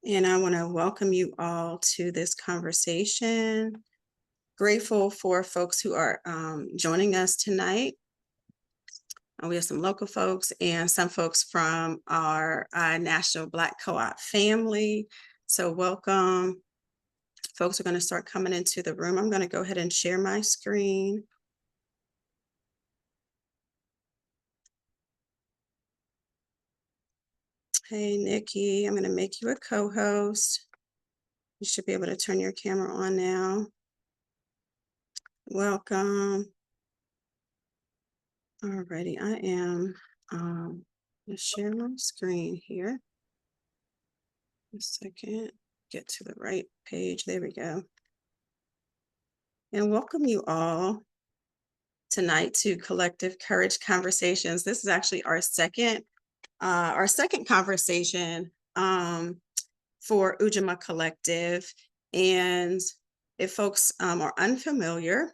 And I want to welcome you all to this conversation. Grateful for folks who are joining us tonight. We have some local folks and some folks from our National Black Co-op family. So welcome. Folks are going to start coming into the room. I'm going to go ahead and share my screen. Hey, Nikki, I'm going to make you a co-host. You should be able to turn your camera on now. Welcome. Alrighty, I am going to share my screen here. A second, get to the right page. There we go. And welcome you all tonight to Collective Courage Conversations. This is actually our second conversation for Ujamaa Collective. And if folks are unfamiliar,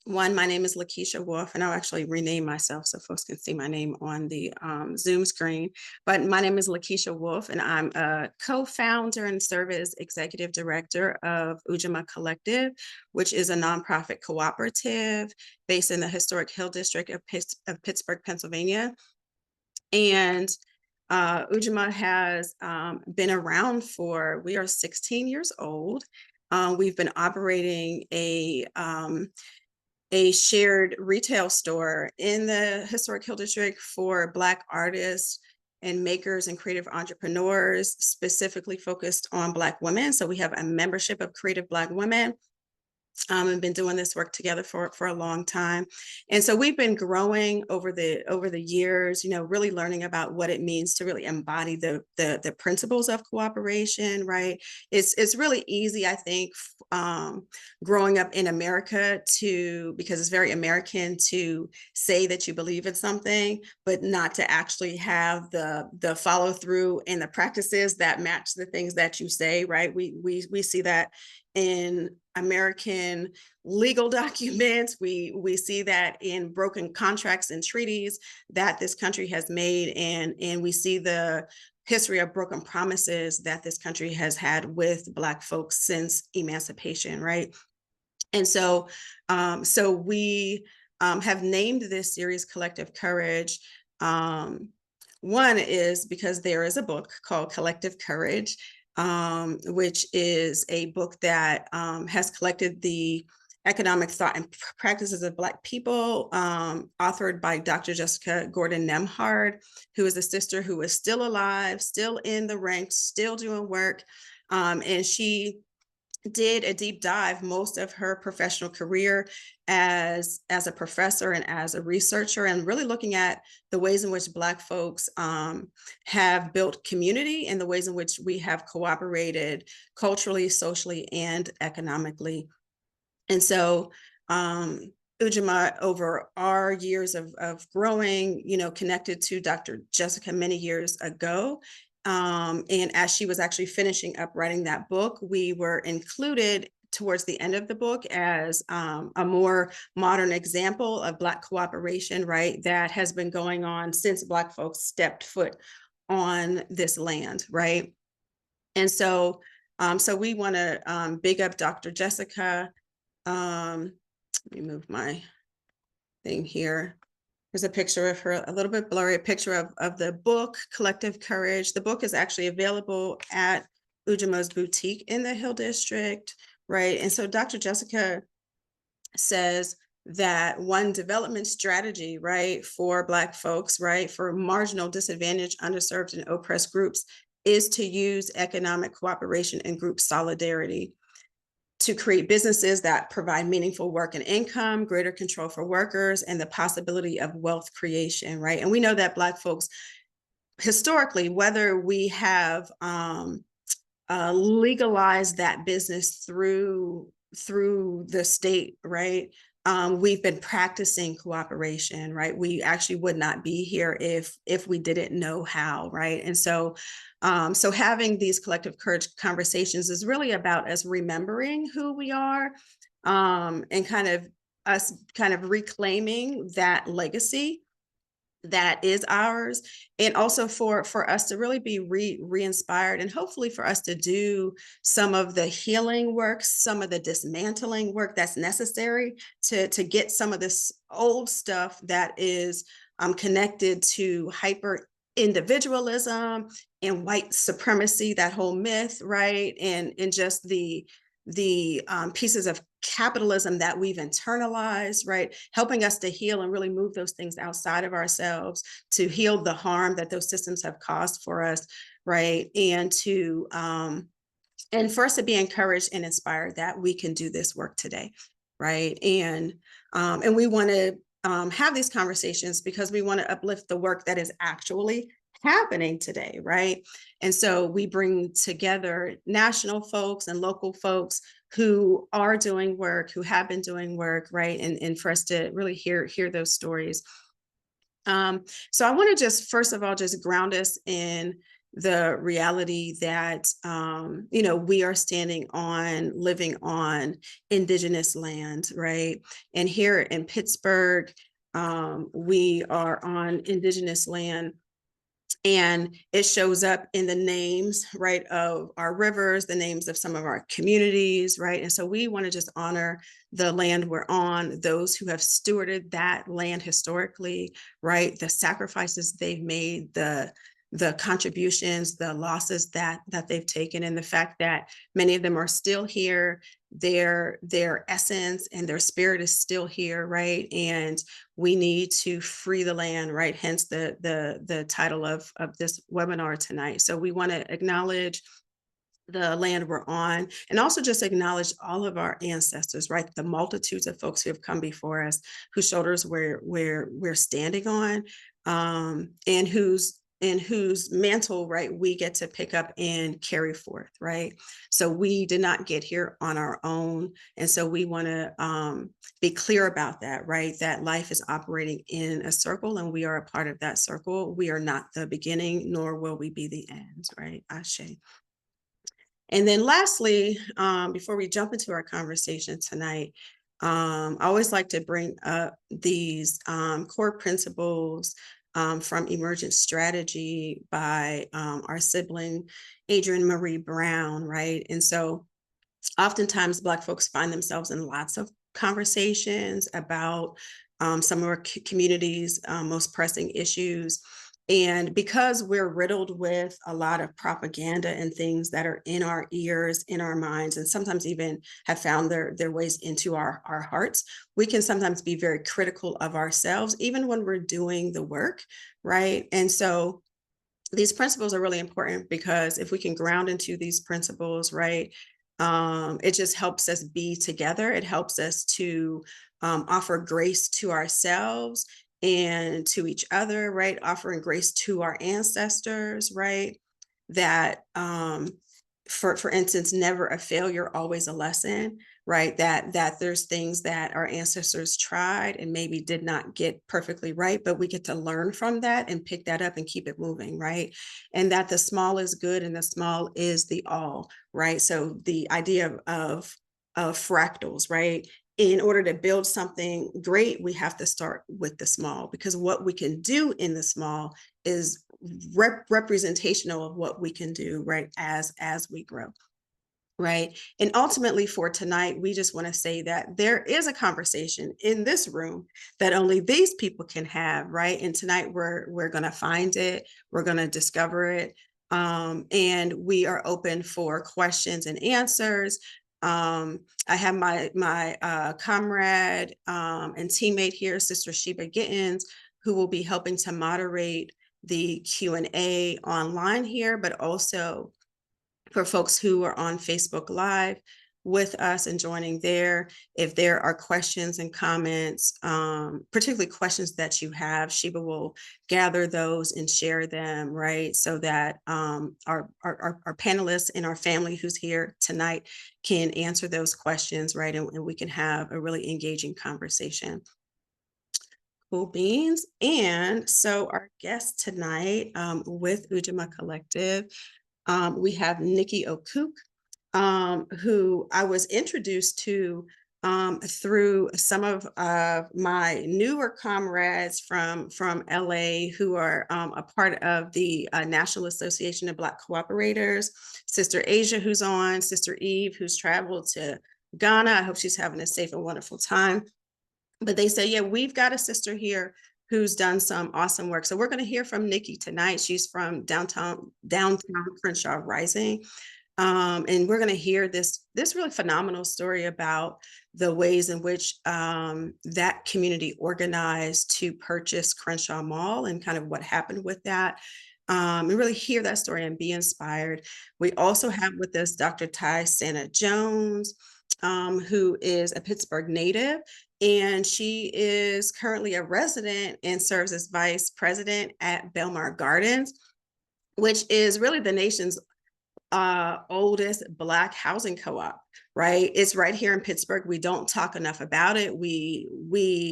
one, my name is Lakeisha Wolf, and I'll actually rename myself so folks can see my name on the Zoom screen. But my name is Lakeisha Wolf, and I'm a co-founder and serve as executive director of Ujamaa Collective, which is a nonprofit cooperative based in the historic Hill District of Pittsburgh, Pennsylvania. And Ujamaa has been around we are 16 years old. We've been operating a shared retail store in the historic Hill District for Black artists and makers and creative entrepreneurs, specifically focused on Black women. So we have a membership of creative Black women. And been doing this work together for a long time. And so we've been growing over the years, really learning about what it means to really embody the principles of cooperation, right? It's really easy, I think, growing up in America because it's very American to say that you believe in something, but not to actually have the follow through and the practices that match the things that you say, right? We see that in American legal documents. We see that in broken contracts and treaties that this country has made, and we see the history of broken promises that this country has had with Black folks since emancipation, right? And so we have named this series Collective Courage. One is because there is a book called Collective Courage, which is a book that has collected the economic thought and practices of Black people, authored by Dr. Jessica Gordon Nemhard, who is a sister who is still alive, still in the ranks, still doing work. And she did a deep dive most of her professional career as a professor and as a researcher, and really looking at the ways in which Black folks have built community and the ways in which we have cooperated culturally, socially, and economically. And so Ujamaa, over our years of growing, connected to Dr. Jessica many years ago, and as she was actually finishing up writing that book, we were included towards the end of the book as a more modern example of Black cooperation, right, that has been going on since Black folks stepped foot on this land, right? And so, we want to big up Dr. Jessica. Let me move my thing here. There's a picture of her, a little bit blurry, a picture of the book, Collective Courage. The book is actually available at Ujamaa's boutique in the Hill District, right? And so Dr. Jessica says that one development strategy, right, for Black folks, right, for marginal, disadvantaged, underserved, and oppressed groups is to use economic cooperation and group solidarity to create businesses that provide meaningful work and income, greater control for workers, and the possibility of wealth creation, right? And we know that Black folks, historically, whether we have legalized that business through the state, right? We've been practicing cooperation, right? We actually would not be here if we didn't know how, right? And so having these collective courage conversations is really about us remembering who we are, and kind of us reclaiming that legacy that is ours, and also for us to really be re-inspired, and hopefully for us to do some of the healing work, some of the dismantling work that's necessary to get some of this old stuff that is connected to hyper individualism and white supremacy, that whole myth, right? And just the pieces of capitalism that we've internalized, right? Helping us to heal and really move those things outside of ourselves, to heal the harm that those systems have caused for us, right? And for us to be encouraged and inspired that we can do this work today, right? And we want to have these conversations because we want to uplift the work that is actually happening today, right? And so we bring together national folks and local folks who are doing work, who have been doing work, right? And for us to really hear those stories. So I want to just first of all just ground us in the reality that we are standing on, living on indigenous land, right? And here in Pittsburgh, we are on indigenous land, and it shows up in the names, right, of our rivers, the names of some of our communities, right? And so we want to just honor the land we're on, those who have stewarded that land historically, right? The sacrifices they've made, the contributions, the losses that they've taken, and the fact that many of them are still here. Their essence and their spirit is still here, right? And we need to free the land, right? Hence the title of this webinar tonight. So we want to acknowledge the land we're on, and also just acknowledge all of our ancestors, right? The multitudes of folks who have come before us, whose shoulders we're standing on, and whose mantle, right, we get to pick up and carry forth, right? So we did not get here on our own, and so we want to be clear about that, right? That life is operating in a circle, and we are a part of that circle. We are not the beginning, nor will we be the end, right? Ashe. And then lastly, before we jump into our conversation tonight, I always like to bring up these core principles from Emergent Strategy by our sibling, Adrienne Marie Brown, right? And so oftentimes Black folks find themselves in lots of conversations about some of our communities' most pressing issues. And because we're riddled with a lot of propaganda and things that are in our ears, in our minds, and sometimes even have found their ways into our hearts, we can sometimes be very critical of ourselves, even when we're doing the work, right? And so these principles are really important because if we can ground into these principles, right, it just helps us be together. It helps us to offer grace to ourselves and to each other, right? Offering grace to our ancestors, right? That, for instance, never a failure, always a lesson, right? That there's things that our ancestors tried and maybe did not get perfectly right, but we get to learn from that and pick that up and keep it moving, right? And that the small is good and the small is the all, right? So the idea of fractals, right? In order to build something great, we have to start with the small, because what we can do in the small is representational of what we can do, right, as we grow, right? And ultimately for tonight, we just want to say that there is a conversation in this room that only these people can have, right? And tonight we're going to find it, we're going to discover it, and we are open for questions and answers. I have my comrade and teammate here, Sister Sheba Gittins, who will be helping to moderate the Q&A online here, but also for folks who are on Facebook Live with us and joining there. If there are questions and comments, particularly questions that you have, Sheba will gather those and share them, right? So that our panelists and our family who's here tonight can answer those questions, right? And we can have a really engaging conversation. Cool beans. And so our guest tonight with Ujamaa Collective, we have Niki Okuk, who I was introduced to through some of my newer comrades from LA who are a part of the National Association of Black Cooperators, Sister Asia, who's on, Sister Eve, who's traveled to Ghana. I hope she's having a safe and wonderful time. But they say, yeah, we've got a sister here who's done some awesome work. So we're going to hear from Niki tonight. She's from downtown Crenshaw Rising. And we're going to hear this really phenomenal story about the ways in which that community organized to purchase Crenshaw Mall and kind of what happened with that. And really hear that story and be inspired. We also have with us Dr. Tyi-Sanna Jones, who is a Pittsburgh native, and she is currently a resident and serves as vice president at Belmar Gardens, which is really the nation's oldest Black housing co-op, right? It's right here in Pittsburgh. We don't talk enough about it.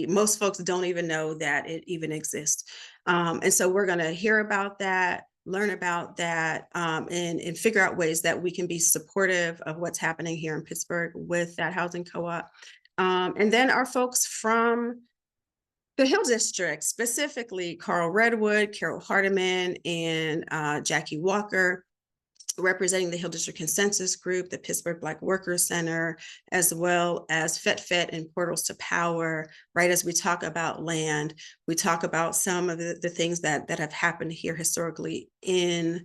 Most folks don't even know that it even exists. And so we're going to hear about that, learn about that, and figure out ways that we can be supportive of what's happening here in Pittsburgh with that housing co-op. And then our folks from the Hill District, specifically Carl Redwood, Carol Hardiman, and Jackie Walker, representing the Hill District Consensus Group, the Pittsburgh Black Workers Center, as well as FET and Portals to Power, right? As we talk about land, we talk about some of the things that have happened here historically in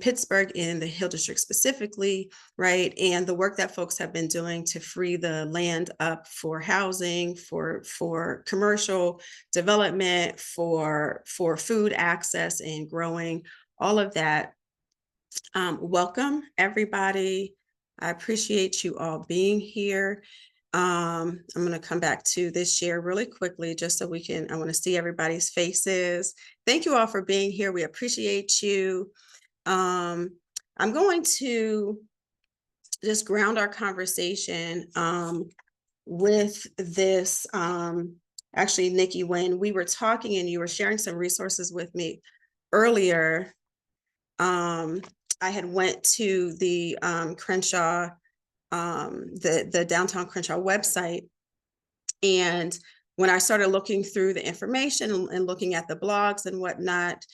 Pittsburgh, in the Hill District specifically, right? And the work that folks have been doing to free the land up for housing, for commercial development, for food access and growing, all of that. Welcome, everybody. I appreciate you all being here. I'm going to come back to this share really quickly just so I want to see everybody's faces. Thank you all for being here. We appreciate you. I'm going to just ground our conversation with this. Actually, Niki, when we were talking and you were sharing some resources with me earlier, I had went to the Crenshaw, the downtown Crenshaw website. And when I started looking through the information and looking at the blogs and whatnot,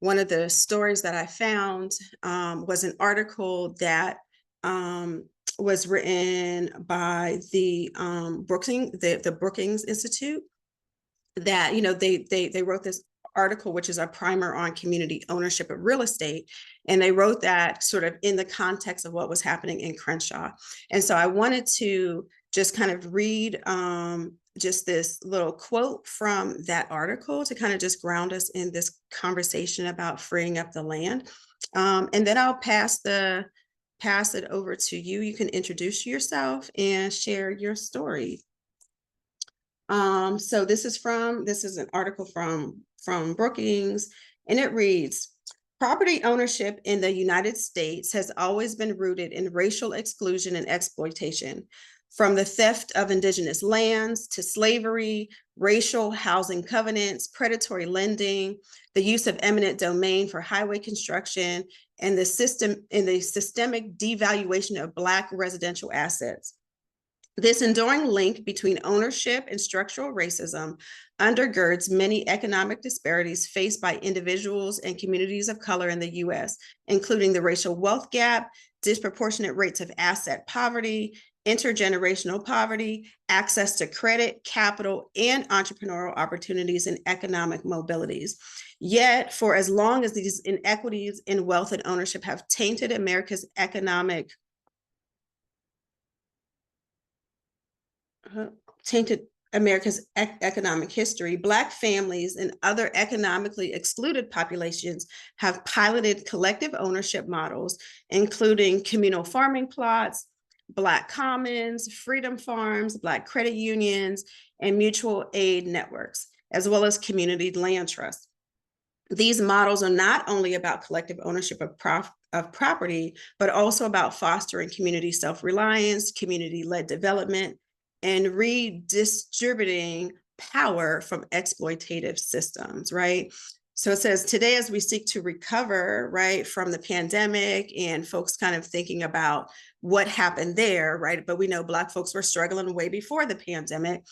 one of the stories that I found was an article that was written by the Brookings Institute, that, you know, they wrote this article, which is a primer on community ownership of real estate. And they wrote that sort of in the context of what was happening in Crenshaw. And so I wanted to just kind of read just this little quote from that article to kind of just ground us in this conversation about freeing up the land. And then I'll pass it over to you. You can introduce yourself and share your story. So this is an article from Brookings, and it reads, property ownership in the United States has always been rooted in racial exclusion and exploitation. From the theft of indigenous lands to slavery, racial housing covenants, predatory lending, the use of eminent domain for highway construction, and the systemic devaluation of Black residential assets. This enduring link between ownership and structural racism undergirds many economic disparities faced by individuals and communities of color in the U.S., including the racial wealth gap, disproportionate rates of asset poverty, intergenerational poverty, access to credit, capital, and entrepreneurial opportunities and economic mobilities. Yet, for as long as these inequities in wealth and ownership have tainted America's economic history, Black families and other economically excluded populations have piloted collective ownership models, including communal farming plots, Black commons, freedom farms, Black credit unions, and mutual aid networks, as well as community land trusts. These models are not only about collective ownership of property, but also about fostering community self-reliance, community-led development, and redistributing power from exploitative systems, right? So it says, today, as we seek to recover, right, from the pandemic and folks kind of thinking about what happened there, right? But we know Black folks were struggling way before the pandemic,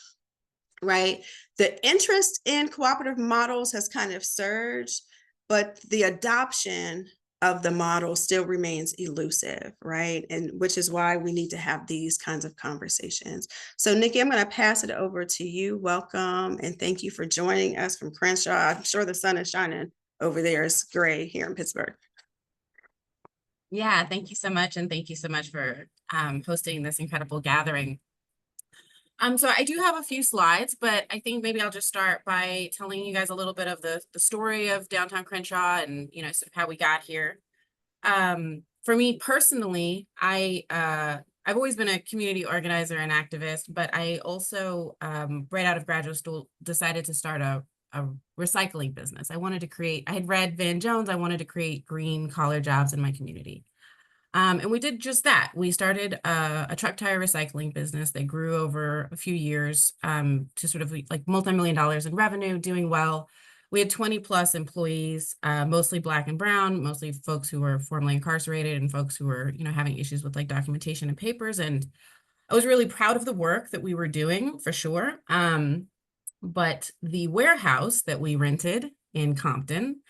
right? The interest in cooperative models has kind of surged, but the adoption of the model still remains elusive, right? And which is why we need to have these kinds of conversations. So Niki, I'm going to pass it over to you. Welcome and thank you for joining us from Crenshaw. I'm sure the sun is shining over there. It's gray here in Pittsburgh. Yeah, thank you so much. And thank you so much for hosting this incredible gathering. So I do have a few slides, but I think maybe I'll just start by telling you guys a little bit of the story of downtown Crenshaw and, sort of how we got here. For me personally, I've always been a community organizer and activist, but I also, right out of graduate school, decided to start a recycling business. I had read Van Jones, I wanted to create green collar jobs in my community. And we did just that. We started a truck tire recycling business that grew over a few years to sort of like multi-million dollars in revenue, doing well. We had 20 plus employees, mostly Black and brown, mostly folks who were formerly incarcerated and folks who were, having issues with like documentation and papers. And I was really proud of the work that we were doing for sure. But the warehouse that we rented in Compton,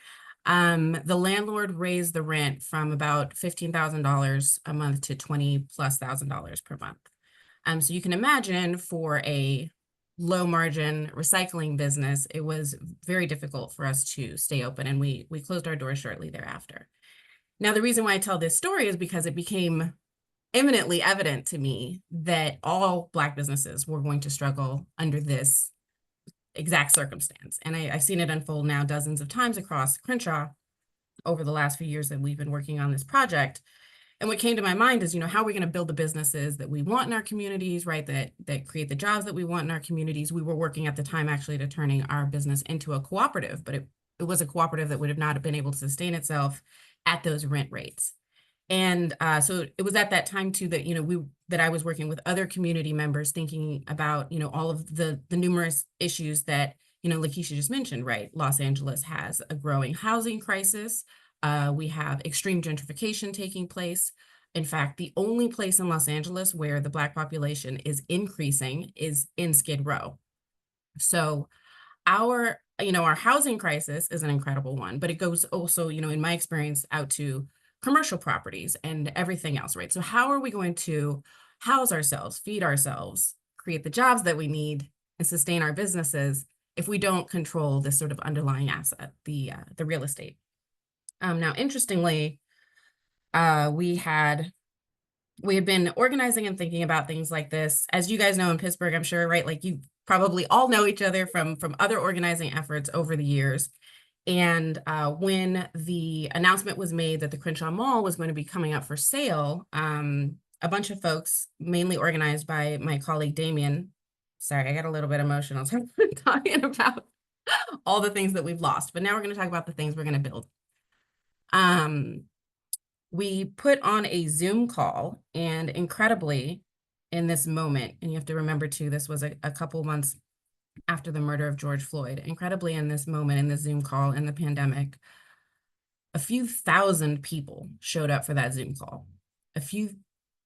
the landlord raised the rent from about $15,000 a month to $20,000+ per month. So you can imagine for a low margin recycling business, it was very difficult for us to stay open, and we closed our doors shortly thereafter. Now, the reason why I tell this story is because it became eminently evident to me that all Black businesses were going to struggle under this exact circumstance. And I've seen it unfold now dozens of times across Crenshaw over the last few years that we've been working on this project. And what came to my mind is, how are we going to build the businesses that we want in our communities, right? That create the jobs that we want in our communities. We were working at the time actually to turning our business into a cooperative, but it was a cooperative that would have not been able to sustain itself at those rent rates. And so it was at that time too that, that I was working with other community members thinking about, all of the numerous issues that, Lakeisha just mentioned, right? Los Angeles has a growing housing crisis. We have extreme gentrification taking place. In fact, the only place in Los Angeles where the Black population is increasing is in Skid Row. So our housing crisis is an incredible one, but it goes also, in my experience, out to commercial properties and everything else, right? So how are we going to house ourselves, feed ourselves, create the jobs that we need, and sustain our businesses if we don't control this sort of underlying asset, the real estate? Now, interestingly, we had been organizing and thinking about things like this. As you guys know in Pittsburgh, I'm sure, right? Like you probably all know each other from other organizing efforts over the years. And when the announcement was made that the Crenshaw Mall was going to be coming up for sale, a bunch of folks, mainly organized by my colleague Damien, sorry, I got a little bit emotional talking about all the things that we've lost, but now we're going to talk about the things we're going to build. We put on a Zoom call, and incredibly, in this moment, and you have to remember too, this was a couple months after the murder of George Floyd, incredibly in this moment, in the Zoom call, in the pandemic, a few thousand people showed up for that Zoom call. A few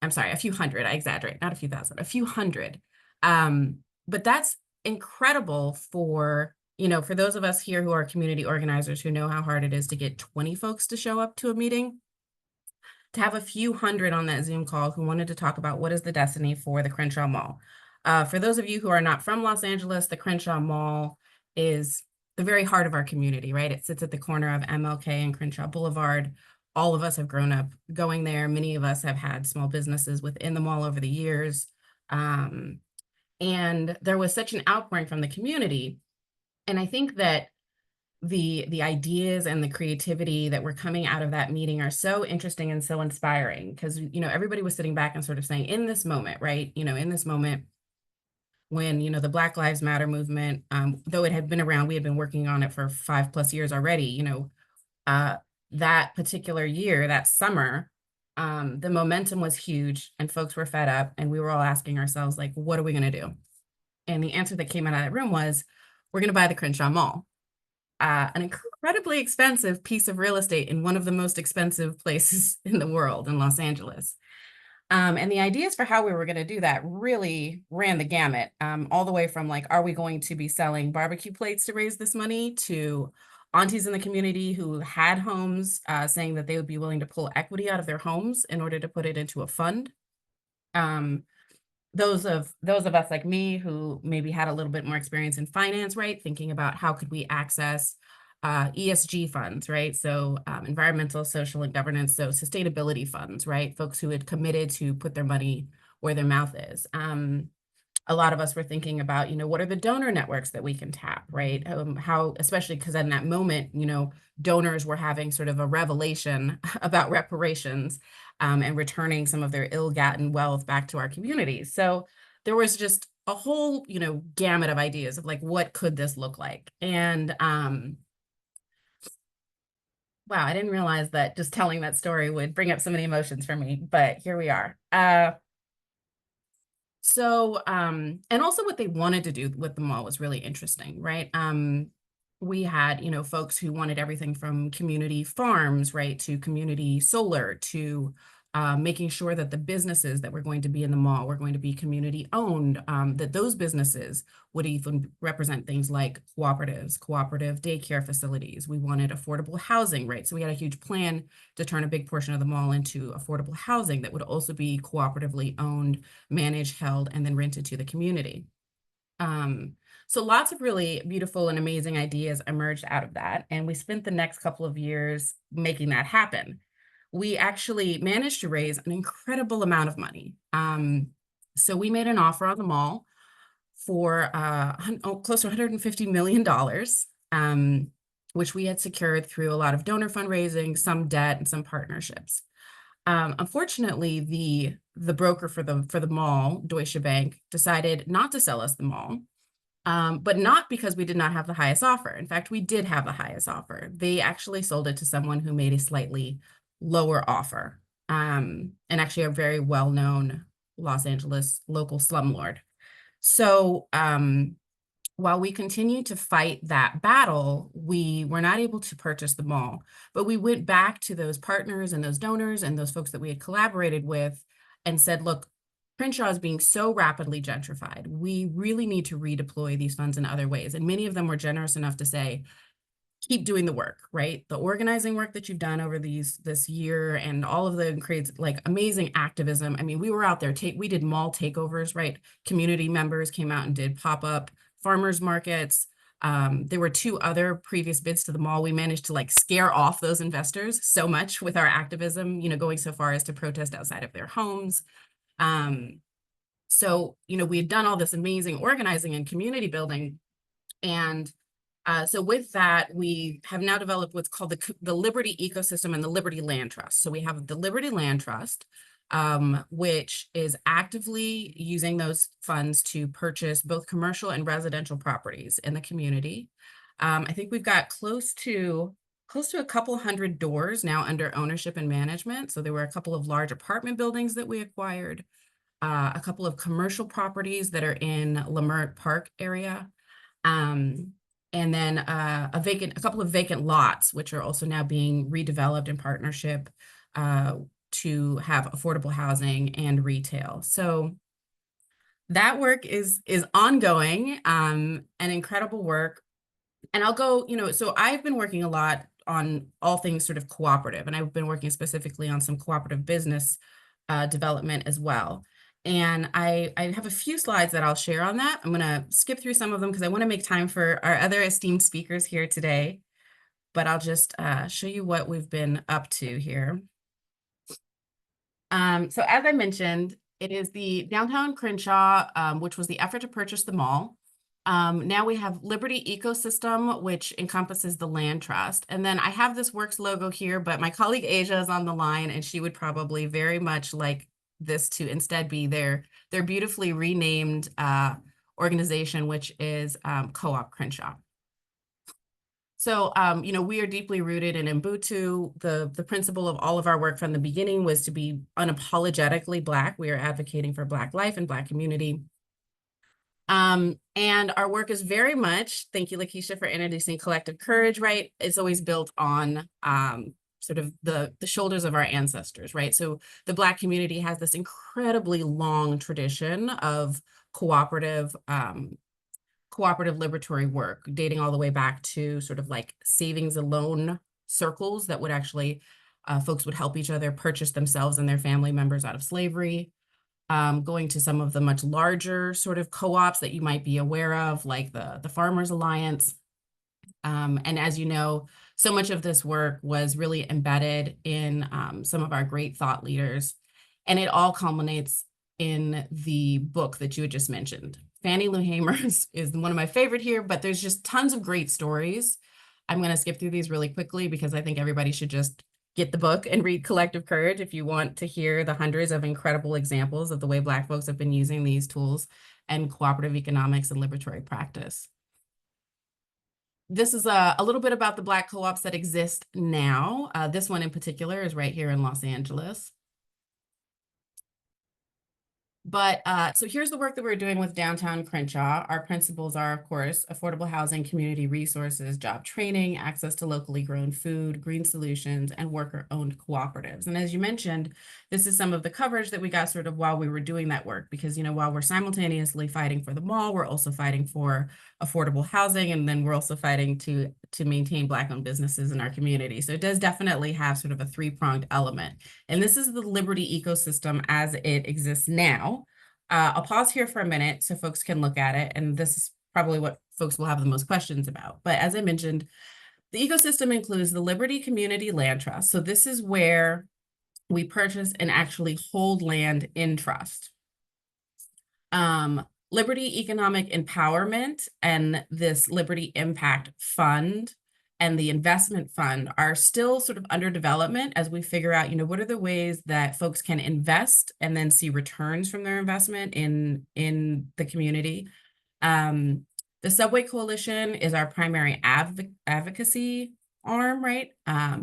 hundred, I exaggerate, not a few thousand, a few hundred. But that's incredible for, for those of us here who are community organizers who know how hard it is to get 20 folks to show up to a meeting. To have a few hundred on that Zoom call who wanted to talk about what is the destiny for the Crenshaw Mall. For those of you who are not from Los Angeles, the Crenshaw Mall is the very heart of our community, right? It sits at the corner of MLK and Crenshaw Boulevard. All of us have grown up going there. Many of us have had small businesses within the mall over the years. And there was such an outpouring from the community. And I think that the ideas and the creativity that were coming out of that meeting are so interesting and so inspiring because, everybody was sitting back and sort of saying in this moment, right? In this moment when, the Black Lives Matter movement, though it had been around, we had been working on it for 5+ years already, that particular year, that summer, the momentum was huge and folks were fed up and we were all asking ourselves, like, what are we going to do? And the answer that came out of that room was, we're going to buy the Crenshaw Mall. an incredibly expensive piece of real estate in one of the most expensive places in the world, in Los Angeles. And the ideas for how we were going to do that really ran the gamut, all the way from like, are we going to be selling barbecue plates to raise this money, to aunties in the community who had homes saying that they would be willing to pull equity out of their homes in order to put it into a fund. Um, those of us like me who maybe had a little bit more experience in finance, right? Thinking about how could we access ESG funds, right? So environmental, social, and governance, so sustainability funds, right? Folks who had committed to put their money where their mouth is. A lot of us were thinking about, what are the donor networks that we can tap, right? How, especially because in that moment, donors were having sort of a revelation about reparations and returning some of their ill-gotten wealth back to our communities. So there was just a whole, gamut of ideas of like, what could this look like? And wow, I didn't realize that just telling that story would bring up so many emotions for me, but here we are. And also what they wanted to do with the mall was really interesting, right? We had, folks who wanted everything from community farms, right, to community solar, to making sure that the businesses that were going to be in the mall were going to be community owned, that those businesses would even represent things like cooperatives, cooperative daycare facilities. We wanted affordable housing, right? So we had a huge plan to turn a big portion of the mall into affordable housing that would also be cooperatively owned, managed, held, and then rented to the community. So lots of really beautiful and amazing ideas emerged out of that. And we spent the next couple of years making that happen. We actually managed to raise an incredible amount of money. So we made an offer on the mall for close to $150 million, which we had secured through a lot of donor fundraising, some debt, and some partnerships. Unfortunately, the broker for the mall, Deutsche Bank, decided not to sell us the mall, but not because we did not have the highest offer. In fact, we did have the highest offer. They actually sold it to someone who made a slightly lower offer, and actually a very well-known Los Angeles local slumlord. So while we continued to fight that battle, we were not able to purchase the mall, but we went back to those partners and those donors and those folks that we had collaborated with and said, look, Crenshaw is being so rapidly gentrified. We really need to redeploy these funds in other ways. And many of them were generous enough to say, keep doing the work, right? The organizing work that you've done over this year and all of the creates like amazing activism. I mean, we were out there, we did mall takeovers, right? Community members came out and did pop-up farmers markets. There were 2 other previous bids to the mall. We managed to like scare off those investors so much with our activism, going so far as to protest outside of their homes. So, we had done all this amazing organizing and community building. And so with that, we have now developed what's called the Liberty Ecosystem and the Liberty Land Trust. So we have the Liberty Land Trust, which is actively using those funds to purchase both commercial and residential properties in the community. I think we've got close to a couple hundred doors now under ownership and management. So there were a couple of large apartment buildings that we acquired, a couple of commercial properties that are in Leimert Park area. And then a couple of vacant lots, which are also now being redeveloped in partnership to have affordable housing and retail. So that work is ongoing, an incredible work. And I'll go, so I've been working a lot on all things sort of cooperative, and I've been working specifically on some cooperative business development as well. And I have a few slides that I'll share on that. I'm going to skip through some of them because I want to make time for our other esteemed speakers here today. But I'll just show you what we've been up to here. So as I mentioned, it is the downtown Crenshaw, which was the effort to purchase the mall. Now we have Liberty Ecosystem, which encompasses the land trust. And then I have this Works logo here, but my colleague Asia is on the line, and she would probably very much like this to instead be their beautifully renamed organization, which is Co-op Crenshaw. So, we are deeply rooted in Ubuntu. The principle of all of our work from the beginning was to be unapologetically Black. We are advocating for Black life and Black community. And our work is very much, thank you, Lakeisha, for introducing collective courage, right? It's always built on sort of the shoulders of our ancestors, right? So the Black community has this incredibly long tradition of cooperative liberatory work, dating all the way back to sort of like savings and loan circles that would actually, folks would help each other purchase themselves and their family members out of slavery. Going to some of the much larger sort of co-ops that you might be aware of, like the Farmers Alliance. And as you know, so much of this work was really embedded in some of our great thought leaders. And it all culminates in the book that you had just mentioned. Fannie Lou Hamer's is one of my favorite here, but there's just tons of great stories. I'm going to skip through these really quickly because I think everybody should just get the book and read Collective Courage if you want to hear the hundreds of incredible examples of the way Black folks have been using these tools and cooperative economics and liberatory practice. This is a little bit about the Black co-ops that exist now. This one in particular is right here in Los Angeles. But so here's the work that we're doing with downtown Crenshaw. Our principles are, of course, affordable housing, community resources, job training, access to locally grown food, green solutions, and worker-owned cooperatives. And as you mentioned, this is some of the coverage that we got sort of while we were doing that work, because, you know, while we're simultaneously fighting for the mall, we're also fighting for affordable housing, and then we're also fighting to maintain Black-owned businesses in our community. So it does definitely have sort of a three-pronged element. And this is the Liberty ecosystem as it exists now. I'll pause here for a minute so folks can look at it, and this is probably what folks will have the most questions about. But as I mentioned, the ecosystem includes the Liberty Community Land Trust. So this is where we purchase and actually hold land in trust. Liberty Economic Empowerment and this Liberty Impact Fund and the investment fund are still sort of under development as we figure out, you know, what are the ways that folks can invest and then see returns from their investment in the community. The Subway Coalition is our primary advocacy arm, right?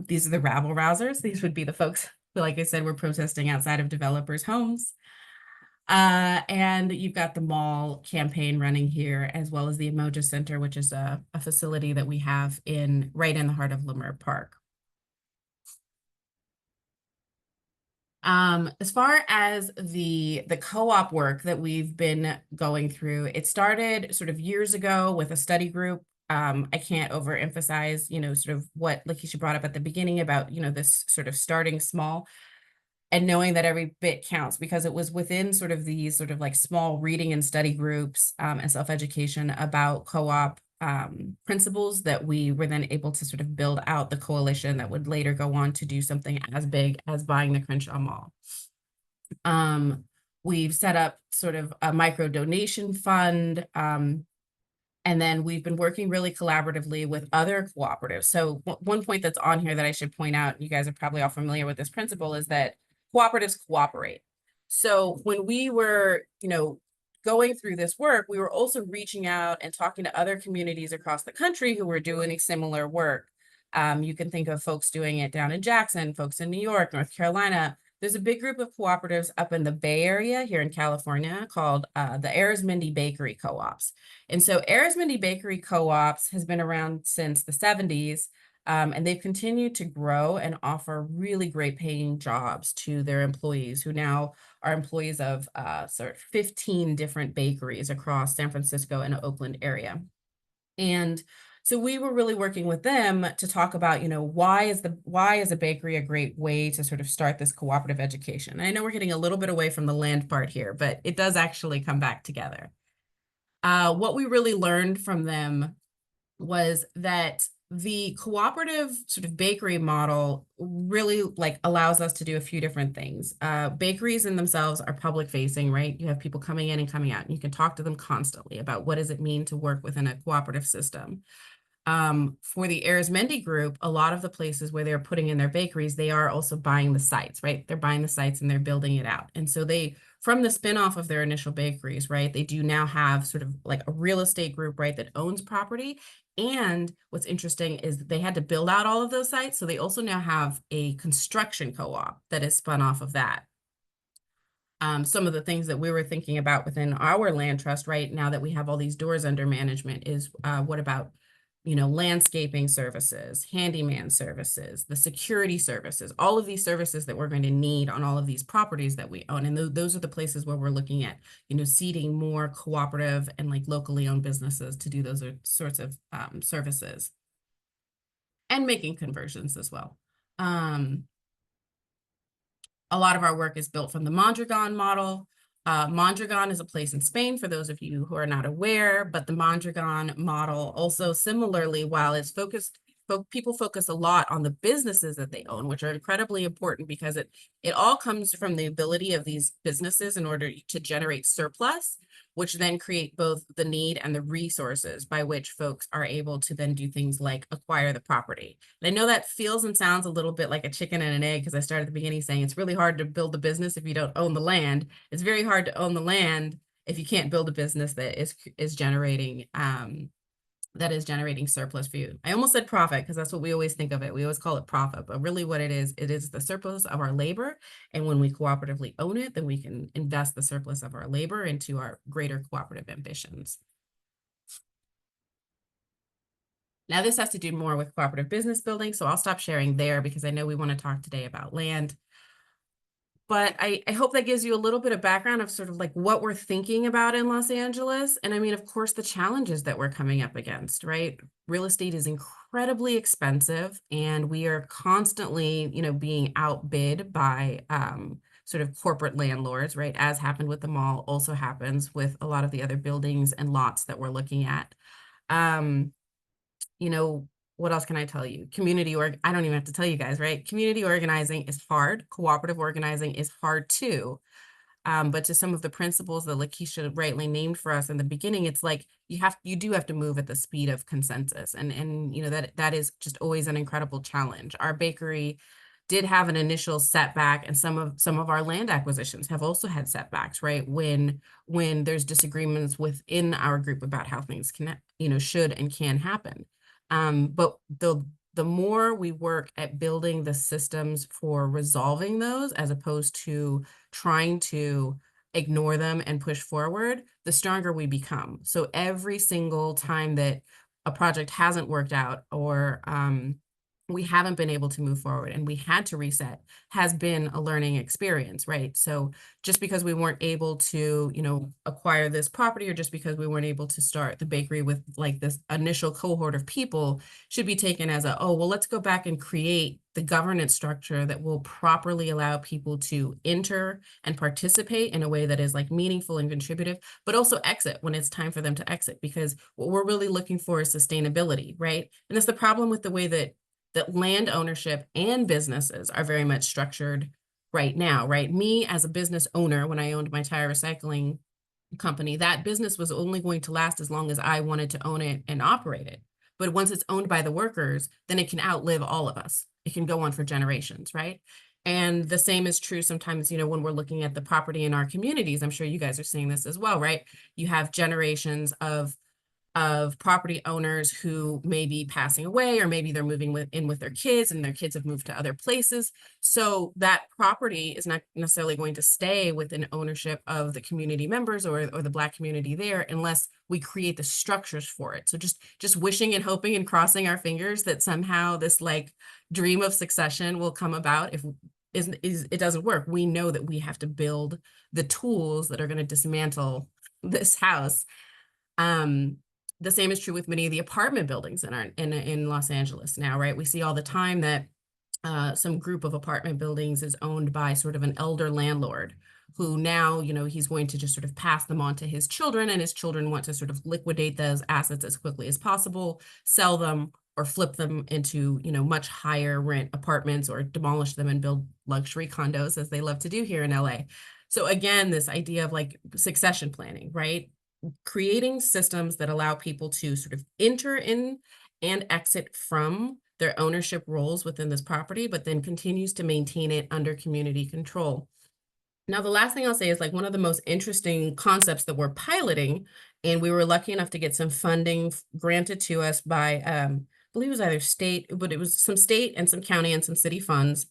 These are the rabble rousers. These would be the folks who, like I said, were protesting outside of developers' homes. And you've got the mall campaign running here, as well as the Emoja Center, which is a facility that we have right in the heart of Leimert Park. As far as the co-op work that we've been going through, it started sort of years ago with a study group. I can't overemphasize, you know, sort of what Lakeisha brought up at the beginning about, you know, this sort of starting small and knowing that every bit counts, because it was within sort of these sort of like small reading and study groups and self-education about co-op principles that we were then able to sort of build out the coalition that would later go on to do something as big as buying the Crenshaw Mall. We've set up sort of a micro donation fund, and then we've been working really collaboratively with other cooperatives. So one point that's on here that I should point out, you guys are probably all familiar with this principle, is that cooperatives cooperate. So when we were, you know, going through this work, we were also reaching out and talking to other communities across the country who were doing similar work. You can think of folks doing it down in Jackson, folks in New York, North Carolina. There's a big group of cooperatives up in the Bay Area here in California called the Arizmendi Bakery Co-ops. And so Arizmendi Bakery Co-ops has been around since the 70s. And they've continued to grow and offer really great paying jobs to their employees, who now are employees of sort of 15 different bakeries across San Francisco and Oakland area. And so we were really working with them to talk about, you know, why is a bakery a great way to sort of start this cooperative education? And I know we're getting a little bit away from the land part here, but it does actually come back together. What we really learned from them was that the cooperative sort of bakery model really like allows us to do a few different things. Bakeries in themselves are public facing, right? You have people coming in and coming out, and you can talk to them constantly about what does it mean to work within a cooperative system. For the Arizmendi group, a lot of the places where they're putting in their bakeries, they are also buying the sites, right? They're buying the sites and they're building it out. And so they, from the spinoff of their initial bakeries, right, they do now have sort of like a real estate group, right, that owns property. And what's interesting is that they had to build out all of those sites. So they also now have a construction co-op that is spun off of that. Some of the things that we were thinking about within our land trust right now that we have all these doors under management is what about, landscaping services, handyman services, the security services, all of these services that we're going to need on all of these properties that we own. And those are the places where we're looking at, seeding more cooperative and like locally owned businesses to do those sorts of services and making conversions as well. A lot of our work is built from the Mondragon model. Mondragon is a place in Spain, for those of you who are not aware, but the Mondragon model also similarly, while it's focused, people focus a lot on the businesses that they own, which are incredibly important because it all comes from the ability of these businesses in order to generate surplus, which then create both the need and the resources by which folks are able to then do things like acquire the property. And I know that feels and sounds a little bit like a chicken and an egg, because I started at the beginning saying it's really hard to build a business if you don't own the land. It's very hard to own the land if you can't build a business that is generating surplus for you. I almost said profit because that's what we always think of it. We always call it profit, but really what it is the surplus of our labor. And when we cooperatively own it, then we can invest the surplus of our labor into our greater cooperative ambitions. Now this has to do more with cooperative business building, so I'll stop sharing there because I know we want to talk today about land. But I hope that gives you a little bit of background of sort of like what we're thinking about in Los Angeles. And I mean, of course, the challenges that we're coming up against, right? Real estate is incredibly expensive, and we are constantly, being outbid by sort of corporate landlords, right? As happened with the mall, also happens with a lot of the other buildings and lots that we're looking at. What else can I tell you? I don't even have to tell you guys, right? Community organizing is hard. Cooperative organizing is hard too. But to some of the principles that Lakeisha rightly named for us in the beginning, it's like you do have to move at the speed of consensus. And that is just always an incredible challenge. Our bakery did have an initial setback, and some of our land acquisitions have also had setbacks, right? When there's disagreements within our group about how things can, should and can happen. But the more we work at building the systems for resolving those, as opposed to trying to ignore them and push forward, the stronger we become. So every single time that a project hasn't worked out, or we haven't been able to move forward and we had to reset, has been a learning experience, right? So just because we weren't able to, acquire this property, or just because we weren't able to start the bakery with like this initial cohort of people, should be taken as oh, well, let's go back and create the governance structure that will properly allow people to enter and participate in a way that is like meaningful and contributive, but also exit when it's time for them to exit, because what we're really looking for is sustainability, right? And that's the problem with the way that land ownership and businesses are very much structured right now, right? Me as a business owner, when I owned my tire recycling company, that business was only going to last as long as I wanted to own it and operate it. But once it's owned by the workers, then it can outlive all of us. It can go on for generations, right? And the same is true sometimes, when we're looking at the property in our communities. I'm sure you guys are seeing this as well, right? You have generations of property owners who may be passing away, or maybe they're moving in with their kids, and their kids have moved to other places. So that property is not necessarily going to stay within ownership of the community members or the Black community there, unless we create the structures for it. So just wishing and hoping and crossing our fingers that somehow this like dream of succession will come about. If it doesn't work, we know that we have to build the tools that are going to dismantle this house. The same is true with many of the apartment buildings in Los Angeles now, right? We see all the time that some group of apartment buildings is owned by sort of an elder landlord who now, he's going to just sort of pass them on to his children, and his children want to sort of liquidate those assets as quickly as possible, sell them, or flip them into, much higher rent apartments, or demolish them and build luxury condos, as they love to do here in LA. So again, this idea of like succession planning, right? Creating systems that allow people to sort of enter in and exit from their ownership roles within this property, but then continues to maintain it under community control. Now, the last thing I'll say is like one of the most interesting concepts that we're piloting, and we were lucky enough to get some funding granted to us by, I believe it was either state, but it was some state and some county and some city funds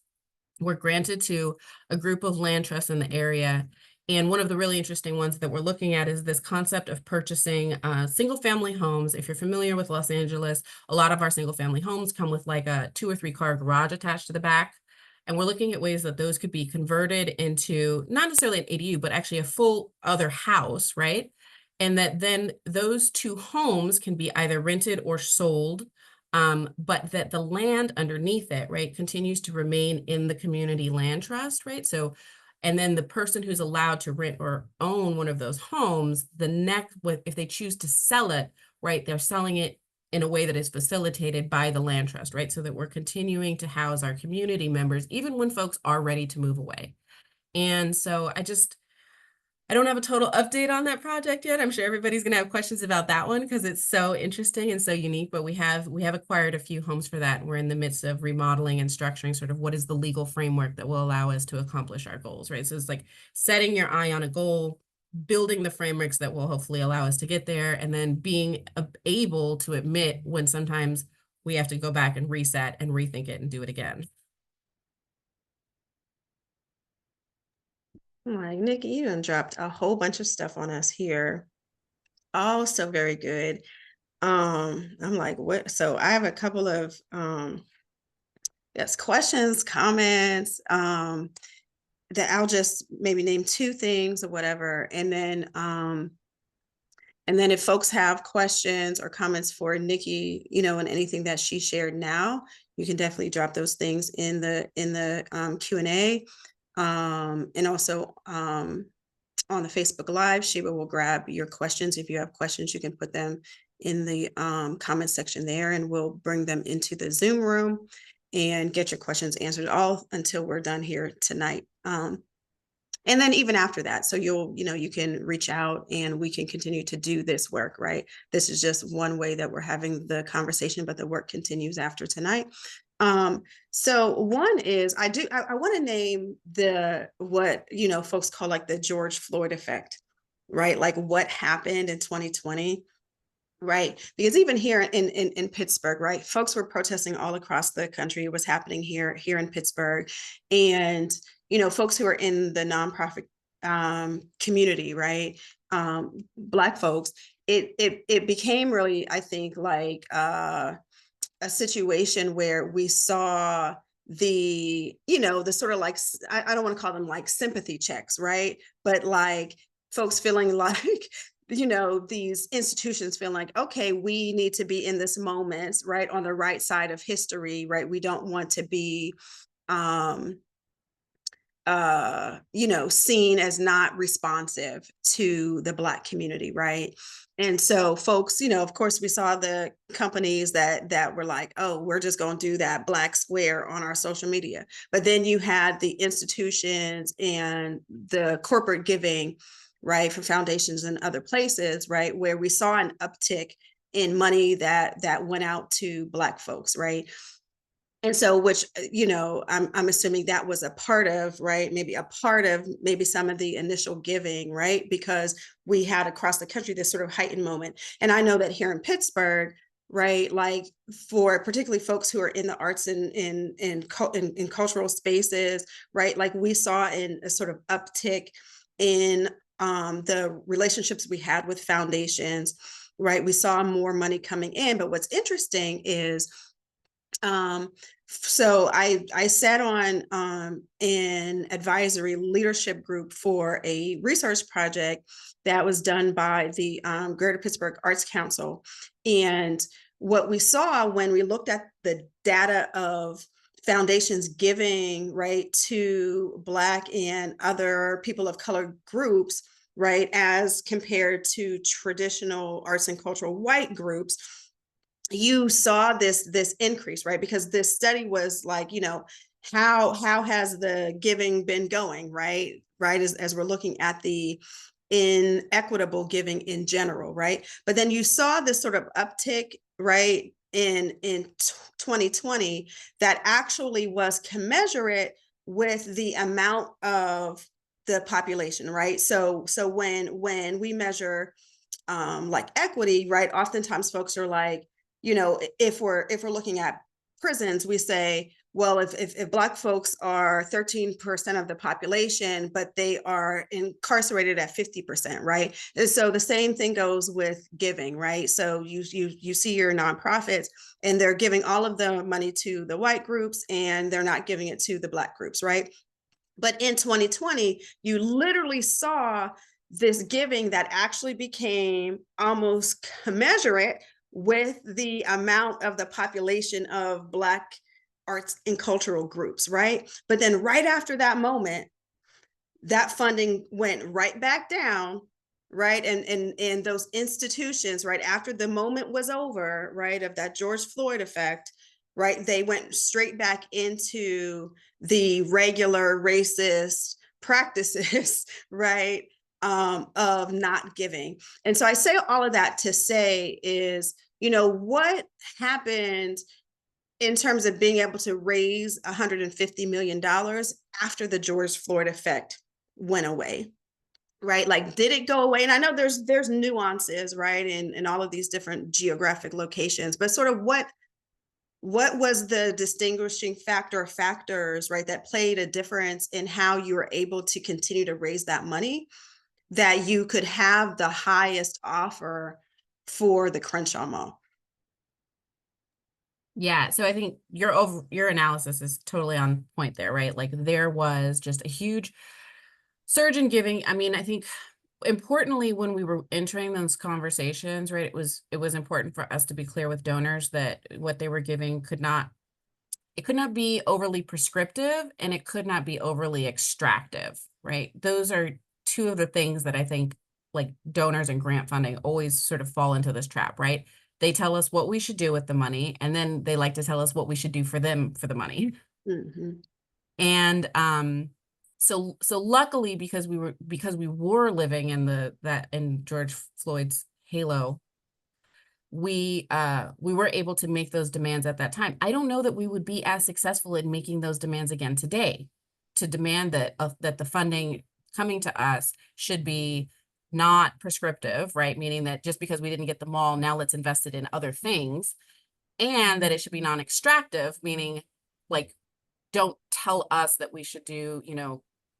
were granted to a group of land trusts in the area. And one of the really interesting ones that we're looking at is this concept of purchasing single family homes. If you're familiar with Los Angeles, a lot of our single family homes come with like a 2 or 3 car garage attached to the back. And we're looking at ways that those could be converted into not necessarily an ADU, but actually a full other house, right? And that then those 2 homes can be either rented or sold, but that the land underneath it, right, continues to remain in the community land trust, right? So, and then the person who's allowed to rent or own one of those homes, if they choose to sell it, right, they're selling it in a way that is facilitated by the land trust, right? So that we're continuing to house our community members, even when folks are ready to move away. And so I don't have a total update on that project yet. I'm sure everybody's going to have questions about that one because it's so interesting and so unique, but we have acquired a few homes for that. We're in the midst of remodeling and structuring sort of what is the legal framework that will allow us to accomplish our goals, right? So it's like setting your eye on a goal, building the frameworks that will hopefully allow us to get there, and then being able to admit when sometimes we have to go back and reset and rethink it and do it again. All right, Nikki, you done dropped a whole bunch of stuff on us here. All so very good. I'm like, what? So I have a couple of yes, questions, comments, that I'll just maybe name 2 things or whatever. And then if folks have questions or comments for Nikki, and anything that she shared now, you can definitely drop those things in the Q&A. And also on the Facebook Live, Sheba will grab your questions. If you have questions, you can put them in the comment section there, and we'll bring them into the Zoom room and get your questions answered all until we're done here tonight. And then even after that, so you can reach out and we can continue to do this work, right? This is just one way that we're having the conversation, but the work continues after tonight. So one is I want to name what folks call like the George Floyd effect, right? Like what happened in 2020. Right. Because even here in Pittsburgh, right, folks were protesting all across the country. It was happening here in Pittsburgh. And, folks who are in the nonprofit community, right, Black folks, it became really, I think, like a situation where we saw the sort of like, I don't want to call them like sympathy checks, right? But like folks feeling like, these institutions feel like, okay, we need to be in this moment, right, on the right side of history, right? We don't want to be seen as not responsive to the Black community, right? And so folks, of course, we saw the companies that were like, oh, we're just going to do that Black square on our social media. But then you had the institutions and the corporate giving, right, for foundations and other places, right, where we saw an uptick in money that went out to Black folks, right? And so, which, I'm assuming that was a part of, right, maybe some of the initial giving, right, because we had across the country this sort of heightened moment. And I know that here in Pittsburgh, right, like for particularly folks who are in the arts and in cultural spaces, right, like we saw in a sort of uptick in the relationships we had with foundations, right? We saw more money coming in. But what's interesting is, so I sat on an advisory leadership group for a research project that was done by the Greater Pittsburgh Arts Council. And what we saw when we looked at the data of foundations giving, right, to Black and other people of color groups, right, as compared to traditional arts and cultural white groups, you saw this increase, right? Because this study was like, how has the giving been going, right? Right, as we're looking at the inequitable giving in general, right? But then you saw this sort of uptick, right, in 2020 that actually was commensurate with the amount of the population, right? So when we measure like equity, right, oftentimes folks are like, if we're looking at prisons, we say, well, if Black folks are 13% of the population, but they are incarcerated at 50%, right? And so the same thing goes with giving, right? So you see your nonprofits, and they're giving all of the money to the white groups, and they're not giving it to the Black groups, right? But in 2020, you literally saw this giving that actually became almost commensurate with the amount of the population of Black arts and cultural groups, right? But then right after that moment, that funding went right back down, right? And those institutions, right after the moment was over, right, of that George Floyd effect, right, they went straight back into the regular racist practices, right, of not giving. And so I say all of that to say is, what happened in terms of being able to raise $150 million after the George Floyd effect went away, right? Like, did it go away? And I know there's nuances, right, in all of these different geographic locations, but sort of what was the distinguishing factors, right, that played a difference in how you were able to continue to raise that money, that you could have the highest offer for the Crenshaw Mall? Yeah, so I think your analysis is totally on point there, right? Like there was just a huge surge in giving. I mean, I think importantly when we were entering those conversations, right, it was important for us to be clear with donors that what they were giving could not be overly prescriptive, and it could not be overly extractive, right? Those are two of the things that I think like donors and grant funding always sort of fall into this trap, right? They tell us what we should do with the money, and then they like to tell us what we should do for them for the money. Mm-hmm. And so luckily because we were living in in George Floyd's halo, we were able to make those demands at that time. I don't know that we would be as successful in making those demands again today, to demand that the funding coming to us should be not prescriptive, right? Meaning that just because we didn't get the mall, now let's invest it in other things, and that it should be non-extractive, meaning like don't tell us that we should do,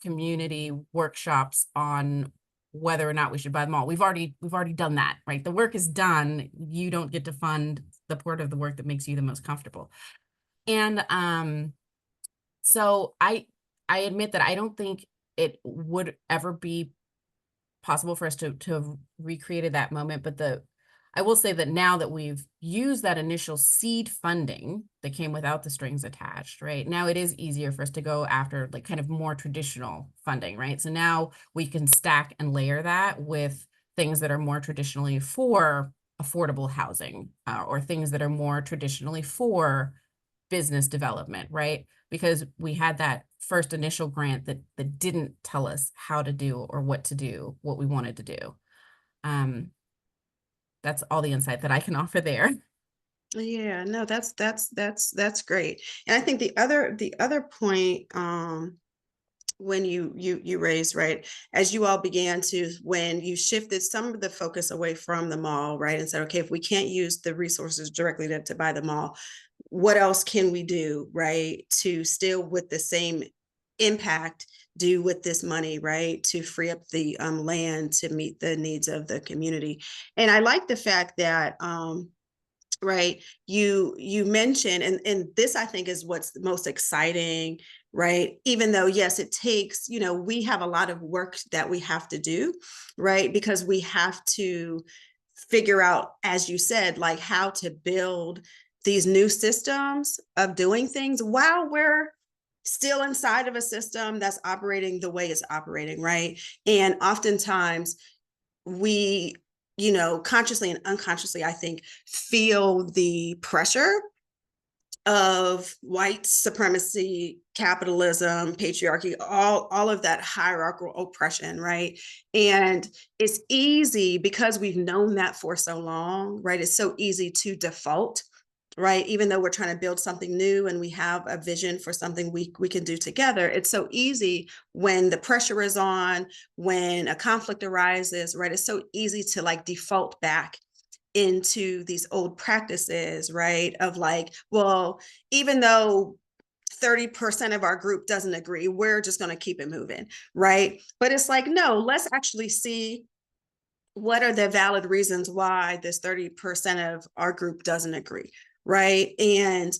community workshops on whether or not we should buy them all. We've already done that, right? The work is done. You don't get to fund the part of the work that makes you the most comfortable. And so I admit that I don't think it would ever be possible for us to have recreated that moment, but I will say that now that we've used that initial seed funding that came without the strings attached, right? Now it is easier for us to go after like kind of more traditional funding, right? So now we can stack and layer that with things that are more traditionally for affordable housing, or things that are more traditionally for business development, right? Because we had that first initial grant that didn't tell us how to do or what to do, what we wanted to do. That's all the insight that I can offer there. Yeah, no, that's great. And I think the other point, when you raised, right, as you all began to, when you shifted some of the focus away from the mall, right, and said, okay, if we can't use the resources directly to buy the mall, what else can we do, right, to still with the same impact do with this money, right, to free up the land to meet the needs of the community. And I like the fact that right, you mentioned, and this I think is what's most exciting, right, even though yes it takes, we have a lot of work that we have to do, right, because we have to figure out, as you said, like how to build these new systems of doing things while we're still inside of a system that's operating the way it's operating, right? And oftentimes we, consciously and unconsciously, I think, feel the pressure of white supremacy, capitalism, patriarchy, all of that hierarchical oppression, right? And it's easy because we've known that for so long, right? It's so easy to default, right? Even though we're trying to build something new and we have a vision for something we can do together, it's so easy when the pressure is on, when a conflict arises, right? It's so easy to like default back into these old practices, right? Of like, well, even though 30% of our group doesn't agree, we're just going to keep it moving, right? But it's like, no, let's actually see what are the valid reasons why this 30% of our group doesn't agree, right? And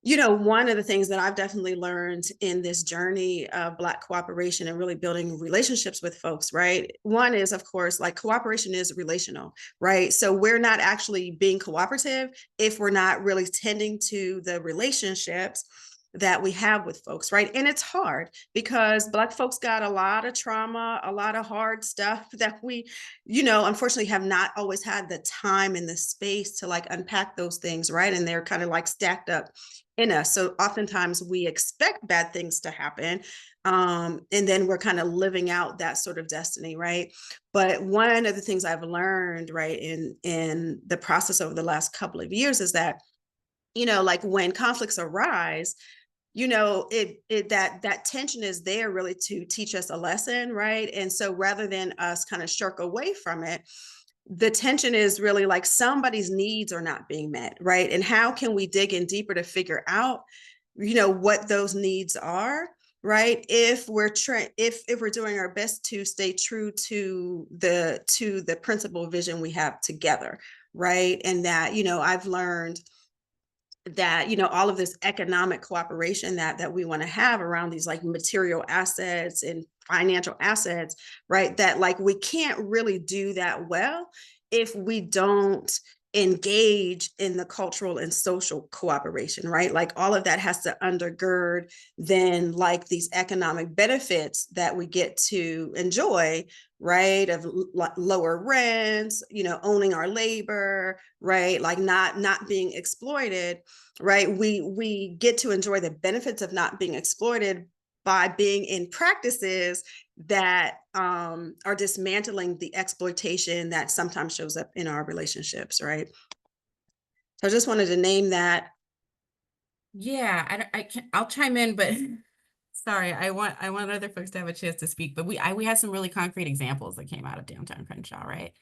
one of the things that I've definitely learned in this journey of Black cooperation and really building relationships with folks, right? One is, of course, like cooperation is relational, right? So we're not actually being cooperative if we're not really tending to the relationships that we have with folks, right? And it's hard because Black folks got a lot of trauma, a lot of hard stuff that we, unfortunately have not always had the time and the space to like unpack those things, right? And they're kind of like stacked up in us. So oftentimes we expect bad things to happen. And then we're kind of living out that sort of destiny, right? But one of the things I've learned, right, in the process over the last couple of years is that, like when conflicts arise, that tension is there really to teach us a lesson, right? And so rather than us kind of shirk away from it, the tension is really like somebody's needs are not being met, right? And how can we dig in deeper to figure out, what those needs are, right? If we're if we're doing our best to stay true to the principal vision we have together, right? And that, I've learned that all of this economic cooperation that we want to have around these like material assets and financial assets, right, that like we can't really do that well if we don't engage in the cultural and social cooperation, right? Like all of that has to undergird then like these economic benefits that we get to enjoy, right, of lower rents, owning our labor, right, like not being exploited, right? We get to enjoy the benefits of not being exploited by being in practices that are dismantling the exploitation that sometimes shows up in our relationships, right? So I just wanted to name that. Yeah, I'll chime in, but sorry, I want other folks to have a chance to speak. But we had some really concrete examples that came out of downtown Crenshaw, right?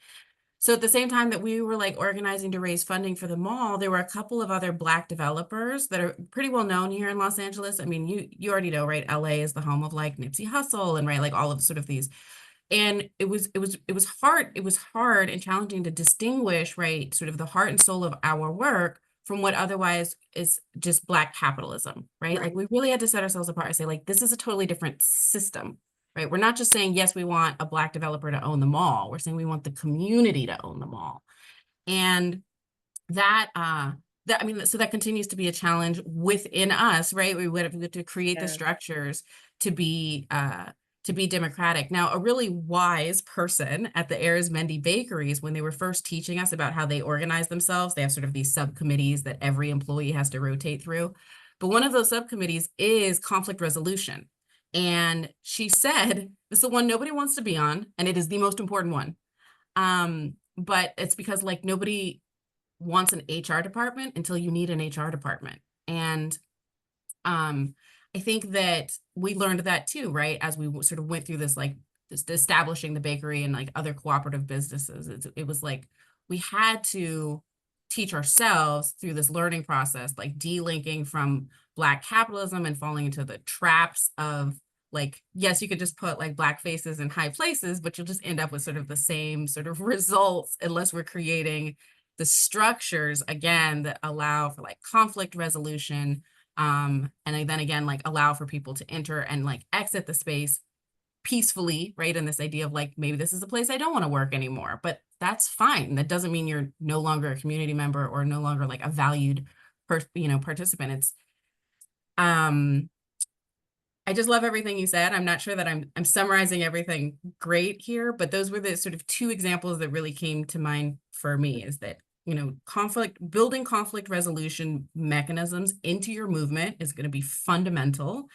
So at the same time that we were like organizing to raise funding for the mall, there were a couple of other Black developers that are pretty well known here in Los Angeles. I mean, you already know, right? LA is the home of like Nipsey Hussle and right, like all of sort of these. And it was hard and challenging to distinguish, right, sort of the heart and soul of our work from what otherwise is just Black capitalism, right? Like we really had to set ourselves apart and say, like, this is a totally different system, right? We're not just saying, yes, we want a Black developer to own the mall. We're saying we want the community to own the mall. And that, I mean, so that continues to be a challenge within us, right? We would have to create the structures to be democratic. Now, a really wise person at the Arizmendi Bakeries, when they were first teaching us about how they organize themselves, they have sort of these subcommittees that every employee has to rotate through. But one of those subcommittees is conflict resolution. And she said, this is the one nobody wants to be on, and it is the most important one. But it's because like nobody wants an HR department until you need an HR department. And I think that we learned that too, right? As we sort of went through this, like this establishing the bakery and like other cooperative businesses, it was like we had to teach ourselves through this learning process, like delinking from Black capitalism and falling into the traps of like, yes, you could just put like Black faces in high places, but you'll just end up with sort of the same sort of results unless we're creating the structures again that allow for like conflict resolution, and then again like allow for people to enter and like exit the space peacefully, right? And this idea of like maybe this is a place I don't want to work anymore, but that's fine. That doesn't mean you're no longer a community member or no longer like a valued participant. It's I just love everything you said. I'm not sure that I'm summarizing everything great here, but those were the sort of two examples that really came to mind for me is that, building conflict resolution mechanisms into your movement is going to be fundamental.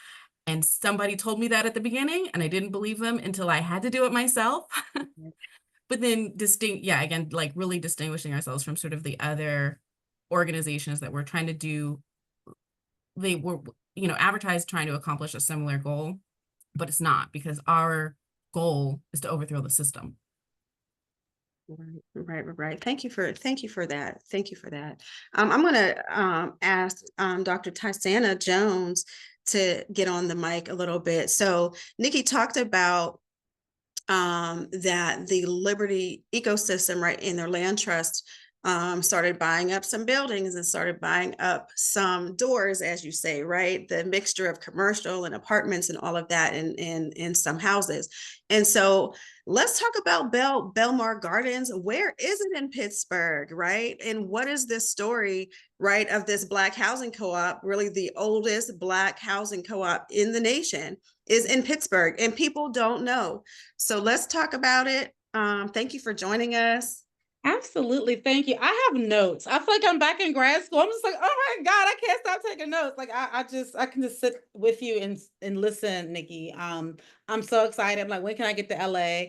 And somebody told me that at the beginning, and I didn't believe them until I had to do it myself. But then again, like really distinguishing ourselves from sort of the other organizations that were trying to do, they were, advertised trying to accomplish a similar goal, but it's not because our goal is to overthrow the system. Right. Thank you for that. Thank you for that. I'm gonna ask Dr. Tyi-Sanna Jones to get on the mic a little bit. So Nikki talked about that the Liberty ecosystem, right, in their land trust, started buying up some buildings and started buying up some doors, as you say, right? The mixture of commercial and apartments and all of that in some houses. And so let's talk about Belmar Gardens. Where is it in Pittsburgh, right? And what is this story, right, of this Black housing co-op, really the oldest Black housing co-op in the nation, is in Pittsburgh, and people don't know. So let's talk about it. Thank you for joining us. Absolutely. Thank you. I have notes. I feel like I'm back in grad school. I'm just like, oh my God, I can't stop taking notes. Like I can just sit with you and listen, Nikki. I'm so excited. I'm like, when can I get to LA?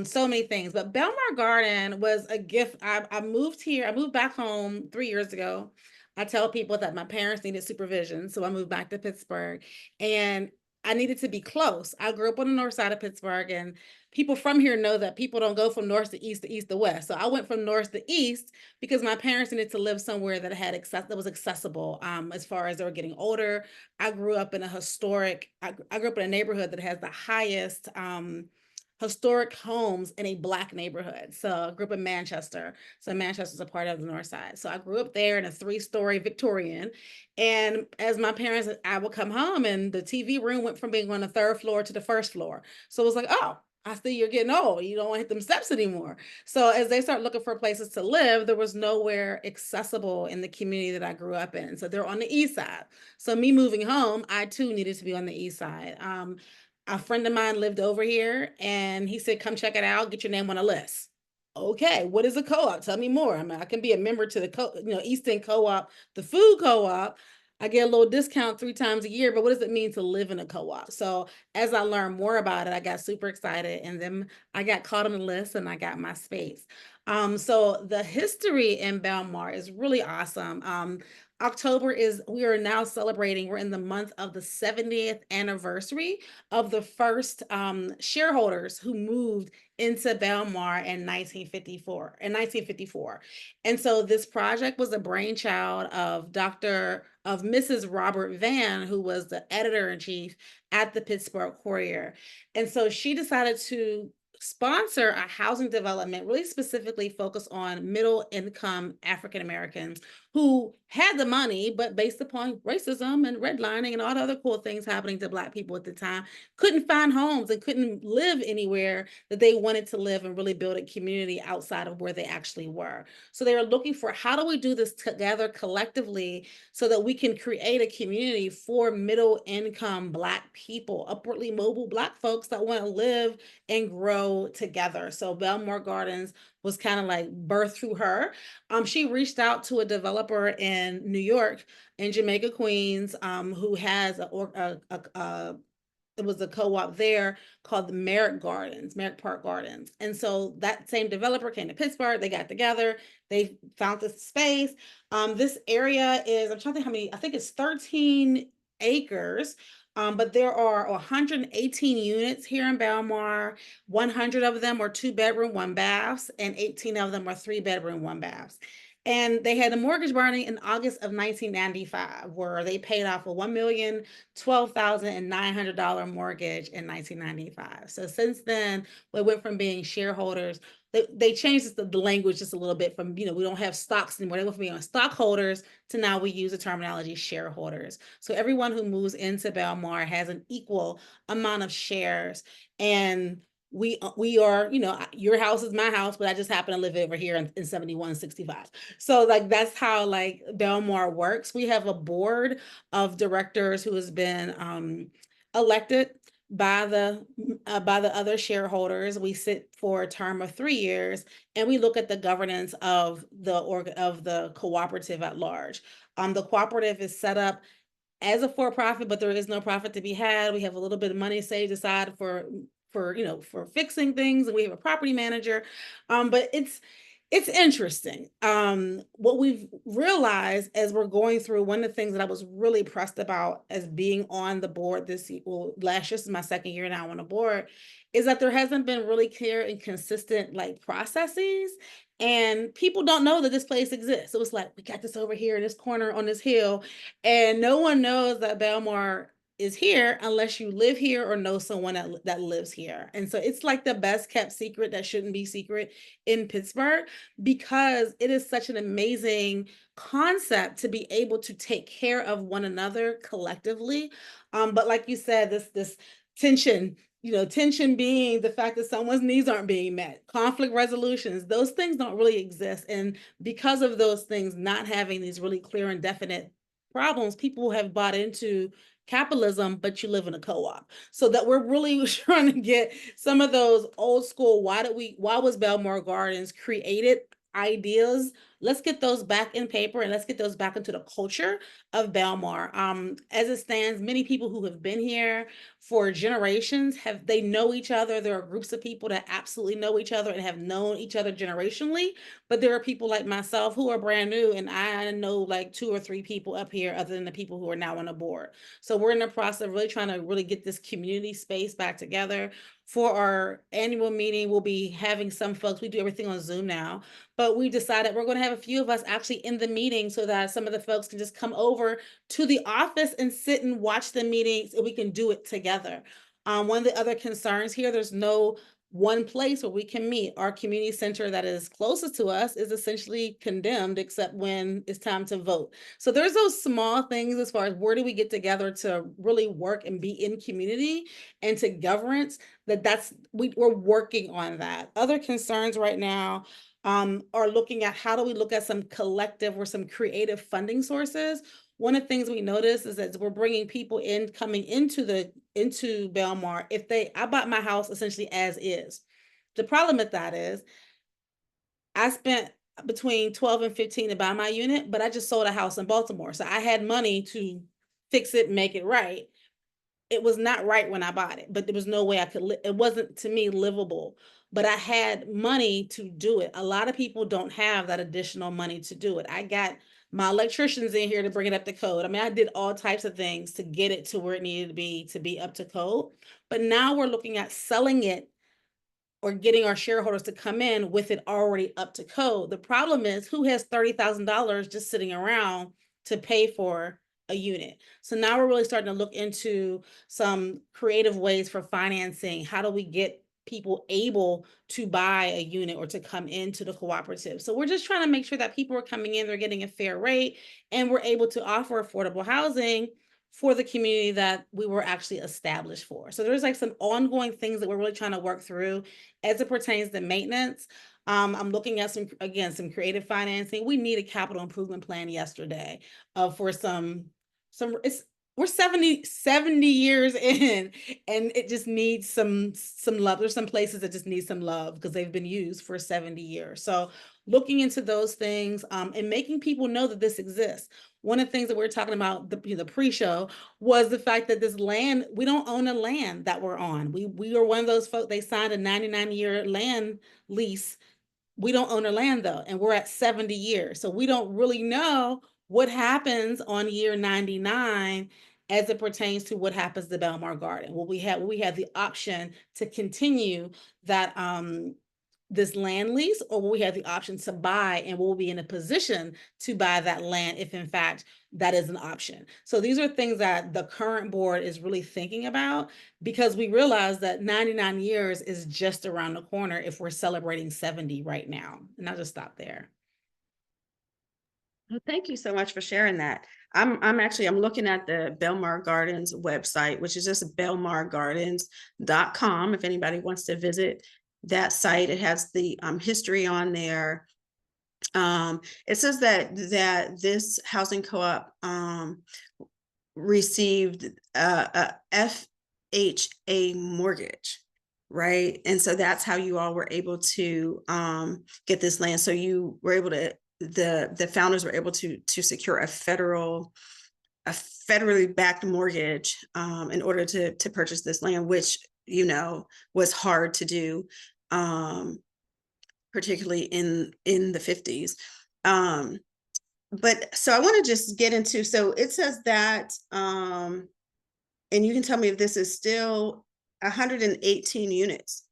So many things. But Belmar Garden was a gift. I moved here. I moved back home 3 years ago. I tell people that my parents needed supervision. So I moved back to Pittsburgh and I needed to be close. I grew up on the north side of Pittsburgh, and people from here know that people don't go from north to east to west. So I went from north to east because my parents needed to live somewhere that had that was accessible. As far as they were getting older, I grew up in a historic. I grew up in a neighborhood that has the highest historic homes in a Black neighborhood. So I grew up in Manchester. So Manchester's a part of the north side. So I grew up there in a 3-story Victorian. And as my parents, I would come home and the TV room went from being on the 3rd floor to the 1st floor. So it was like, oh, I see you're getting old. You don't want to hit them steps anymore. So as they start looking for places to live, there was nowhere accessible in the community that I grew up in. So they're on the east side. So me moving home, I too needed to be on the east side. A friend of mine lived over here and he said, come check it out, get your name on a list. Okay, what is a co-op? Tell me more. I mean, I can be a member to the East End Co-op, the food co-op. I get a little discount 3 times a year, but what does it mean to live in a co-op? So as I learned more about it, I got super excited, and then I got caught on the list and I got my space. So the history in Belmar is really awesome. We are now celebrating, we're in the month of the 70th anniversary of the first shareholders who moved into Belmar in 1954. And so this project was a brainchild of Mrs. Robert Van, who was the editor-in-chief at the Pittsburgh Courier. And so she decided to sponsor a housing development really specifically focused on middle income African Americans who had the money, but based upon racism and redlining and all the other cool things happening to Black people at the time, couldn't find homes and couldn't live anywhere that they wanted to live and really build a community outside of where they actually were. So they were looking for, how do we do this together collectively so that we can create a community for middle income Black people, upwardly mobile Black folks that want to live and grow together. So Belmar Gardens was kind of like birthed through her. She reached out to a developer in New York, in Jamaica, Queens, who has it was a co-op there called the Merrick Park Gardens. And so that same developer came to Pittsburgh, they got together, they found this space. This area is, I'm trying to think how many, I think it's 13 acres. But there are 118 units here in Belmar. 100 of them are 2-bedroom, 1-baths, and 18 of them are 3-bedroom, 1-baths. And they had a mortgage burning in August of 1995, where they paid off a $1,012,900 mortgage in 1995. So since then, we went from being shareholders. They changed the language just a little bit from, we don't have stocks anymore. They went from being stockholders to now we use the terminology shareholders. So everyone who moves into Belmar has an equal amount of shares. And we are, your house is my house, but I just happen to live over here in 7165. So like that's how like Belmar works. We have a board of directors who has been elected by the other shareholders. We sit for a term of 3 years, and we look at the governance of the cooperative at large. The cooperative is set up as a for-profit, but there is no profit to be had. We have a little bit of money saved aside for fixing things, and we have a property manager. But It's interesting. What we've realized as we're going through, one of the things that I was really pressed about as being on the board this year, well, last year, this is my second year now on the board, is that there hasn't been really clear and consistent like processes, and people don't know that this place exists. So it's like, we got this over here in this corner on this hill, and no one knows that Belmar is here unless you live here or know someone that lives here. And so it's like the best kept secret that shouldn't be secret in Pittsburgh, because it is such an amazing concept to be able to take care of one another collectively. But like you said, this tension, tension being the fact that someone's needs aren't being met, conflict resolutions, those things don't really exist. And because of those things not having these really clear and definite problems, people have bought into capitalism, but you live in a co-op. So that we're really trying to get some of those old school, why was Belmar Gardens created ideas, let's get those back in paper, and let's get those back into the culture of Belmar. As it stands, many people who have been here for generations they know each other. There are groups of people that absolutely know each other and have known each other generationally, but there are people like myself who are brand new, and I know like 2 or 3 people up here other than the people who are now on the board. So we're in the process of really trying to really get this community space back together. For our annual meeting, we'll be having some folks, we do everything on Zoom now, but we decided we're going to have a few of us actually in the meeting so that some of the folks can just come over to the office and sit and watch the meetings, and we can do it together. One of the other concerns here, there's no one place where we can meet. Our community center that is closest to us is essentially condemned, except when it's time to vote. So there's those small things as far as where do we get together to really work and be in community and to governance, we're working on that. Other concerns right now are looking at how do we look at some collective or some creative funding sources. One of the things we notice is that we're bringing people in, coming into Belmar. I bought my house essentially as is. The problem with that is I spent between 12 and 15 to buy my unit, but I just sold a house in Baltimore. So I had money to fix it, make it right. It was not right when I bought it, but there was no way I could it wasn't to me livable, but I had money to do it. A lot of people don't have that additional money to do it. I got my electricians in here to bring it up to code. I mean, I did all types of things to get it to where it needed to be up to code. But now we're looking at selling it or getting our shareholders to come in with it already up to code. The problem is, who has $30,000 just sitting around to pay for a unit? So now we're really starting to look into some creative ways for financing. How do we get people able to buy a unit or to come into the cooperative? So we're just trying to make sure that people are coming in, they're getting a fair rate, and we're able to offer affordable housing for the community that we were actually established for. So there's like some ongoing things that we're really trying to work through as it pertains to maintenance. I'm looking at some creative financing. We need a capital improvement plan yesterday for we're 70 years in, and it just needs some love. There's some places that just need some love because they've been used for 70 years. So looking into those things and making people know that this exists. One of the things that we were talking about the pre-show was the fact that this land, we don't own a land that we're on. We are one of those folks, they signed a 99-year land lease. We don't own our land though, and we're at 70 years. So we don't really know what happens on year 99 as it pertains to what happens to Belmar Garden. Well, we have the option to continue that this land lease, or will we have the option to buy, and we'll be in a position to buy that land if in fact that is an option. So these are things that the current board is really thinking about, because we realize that 99 years is just around the corner if we're celebrating 70 right now. And I'll just stop there. Well, thank you so much for sharing that. I'm looking at the Belmar Gardens website, which is just belmargardens.com. If anybody wants to visit that site, it has the history on there. It says that this housing co-op received a FHA mortgage, right? And so that's how you all were able to get this land. So you were able to, the founders were able to secure a federally backed mortgage in order to purchase this land, which was hard to do. particularly in the 50s. But so I want to just get into, so it says that, and you can tell me if this is still 118 units.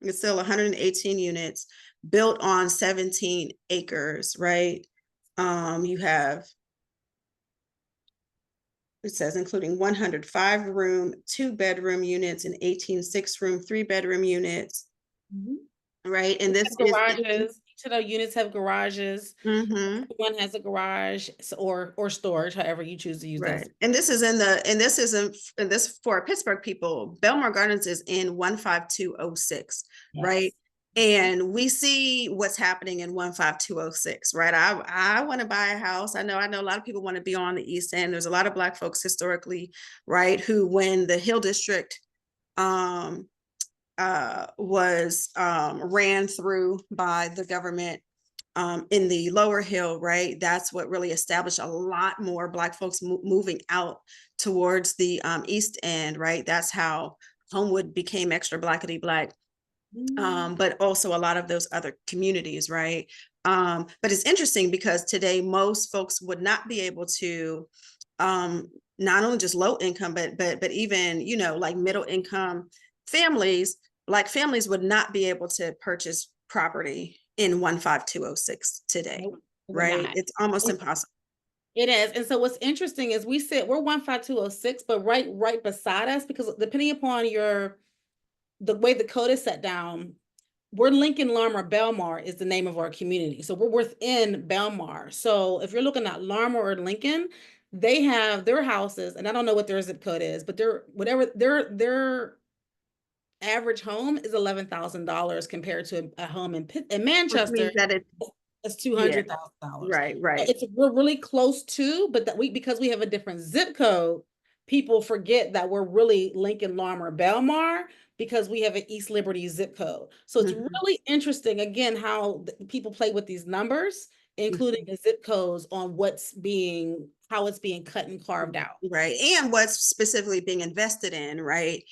It's still 118 units built on 17 acres, right? You have, it says, including 105 room, 2-bedroom units and 18 6-room, 3-bedroom units, right? And this is garages. Each of the units have garages. Mhm. One has a garage or storage, however you choose to use Right. those. And this is in the, and this isn't, and this for Pittsburgh people, Belmar Gardens is in 15206, right? Yes. And we see what's happening in 15206, right? I want to buy a house. I know a lot of people want to be on the East End. There's a lot of Black folks historically, right, who, when the Hill District was ran through by the government in the Lower Hill, right? That's what really established a lot more Black folks moving out towards the East End, right? That's how Homewood became extra Blackity Black, but also a lot of those other communities, right? But it's interesting because today most folks would not be able to, not only just low income, but even, you know, like middle income families, Black families would not be able to purchase property in 15206 today, Nope, it would right? not. It's almost impossible. It is. And so what's interesting is we're 15206, but right beside us, because depending upon the way the code is set down, we're Lincoln, Larmer, Belmar is the name of our community. So we're within Belmar. So if you're looking at Larmer or Lincoln, they have their houses, and I don't know what their zip code is, but their average home is $11,000 compared to a home in Which Manchester. means that It's $200,000. right. We're really close to, but because we have a different zip code, people forget that we're really Lincoln, Larmer, Belmar because we have an East Liberty zip code. So it's really interesting, again, how people play with these numbers, including the zip codes on how it's being cut and carved out. Right. And what's specifically being invested in, right?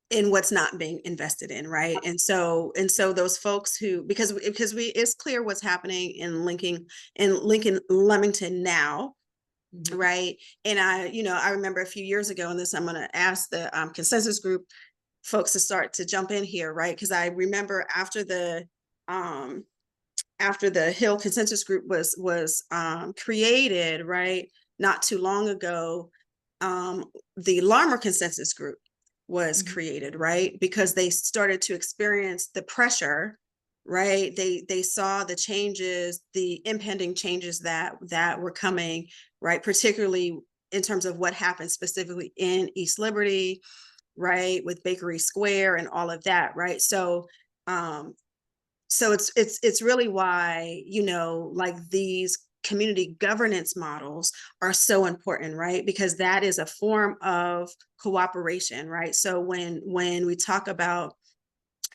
In what's not being invested in, right? And so those folks who, because it's clear what's happening in Lincoln Leamington now, right? And I remember a few years ago, and this I'm going to ask the consensus group folks to start to jump in here, right? Because I remember after the Hill Consensus Group was created, right, not too long ago, the Larmer Consensus Group was created, right, because they started to experience the pressure, right? They saw the changes, the impending changes that were coming, right, particularly in terms of what happened specifically in East Liberty, right, with Bakery Square and all of that, right? So it's really why, like these community governance models are so important, right? Because that is a form of cooperation, right? So when we talk about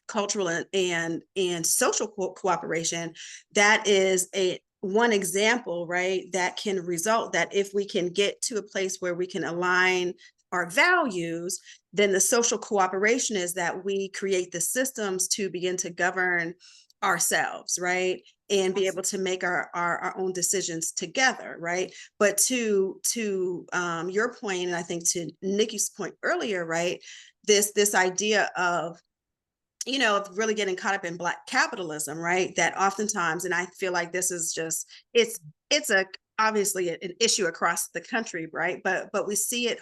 cultural and social cooperation, that is one example, right? That can result that if we can get to a place where we can align our values, then the social cooperation is that we create the systems to begin to govern ourselves, right? And be able to make our own decisions together, right? But to your point, and I think to Niki's point earlier, right? This idea of of really getting caught up in Black capitalism, right? That oftentimes, and I feel like this is just, it's obviously an issue across the country, right? But we see it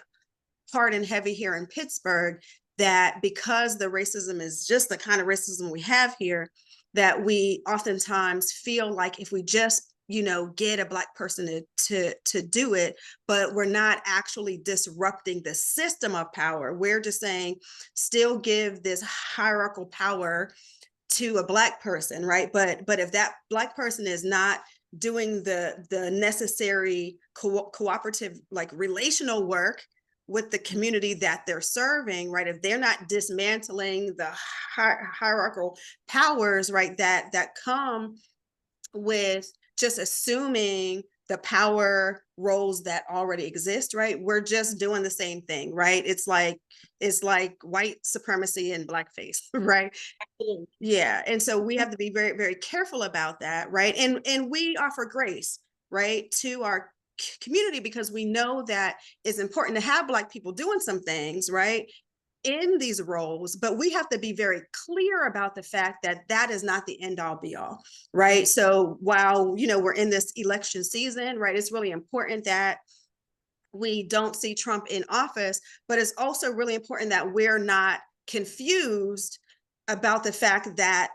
hard and heavy here in Pittsburgh, that because the racism is just the kind of racism we have here, that we oftentimes feel like if we just get a Black person to do it, but we're not actually disrupting the system of power. We're just saying, still give this hierarchical power to a Black person, right? But if that Black person is not doing the necessary cooperative, like relational work with the community that they're serving, right? If they're not dismantling the hierarchical powers, right, that come with just assuming the power roles that already exist, right? We're just doing the same thing, right? It's like white supremacy and blackface, right? Absolutely. Yeah. And so we have to be very, very careful about that, right? And we offer grace, right, to our community, because we know that it's important to have Black people doing some things, right, in these roles, but we have to be very clear about the fact that that is not the end all be all, right? So while, you know, we're in this election season, right, it's really important that we don't see Trump in office, but it's also really important that we're not confused about the fact that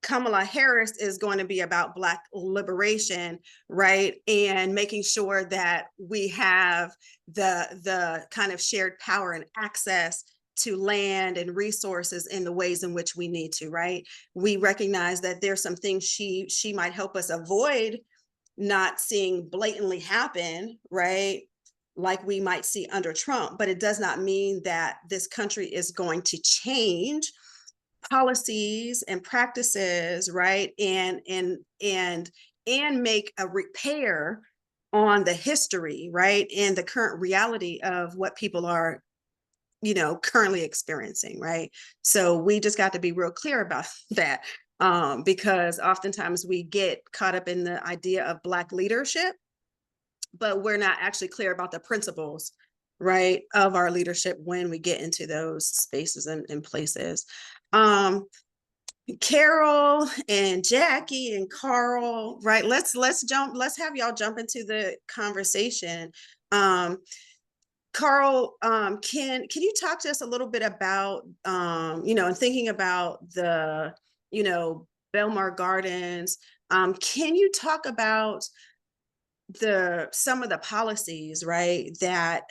Kamala Harris is going to be about Black liberation, right? And making sure that we have the kind of shared power and access to land and resources in the ways in which we need to, right? We recognize that there's some things she might help us avoid not seeing blatantly happen, right? Like we might see under Trump, but it does not mean that this country is going to change policies and practices, right? And make a repair on the history, right? And the current reality of what people are, you know, currently experiencing, right? So we just got to be real clear about that, because oftentimes we get caught up in the idea of Black leadership, but we're not actually clear about the principles, right, of our leadership when we get into those spaces and places. Carol and Jackie and Carl, right? Let's have y'all jump into the conversation. Carl, can you talk to us a little bit about, you know, and thinking about the, you know, Belmar Gardens? Can you talk about some of the policies, right, that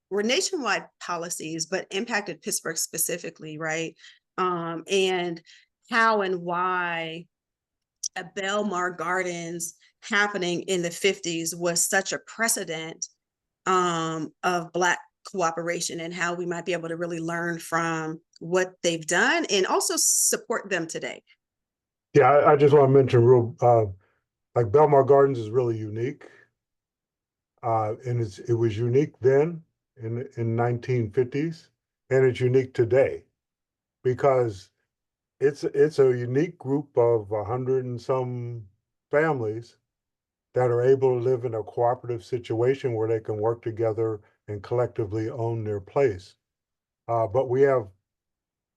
were nationwide policies, but impacted Pittsburgh specifically, right? And how and why a Belmar Gardens happening in the 50s was such a precedent of Black cooperation, and how we might be able to really learn from what they've done and also support them today. Yeah, I just want to mention like Belmar Gardens is really unique. And it was unique then in 1950s, and it's unique today because it's a unique group of 100 and some families that are able to live in a cooperative situation where they can work together and collectively own their place. But we have,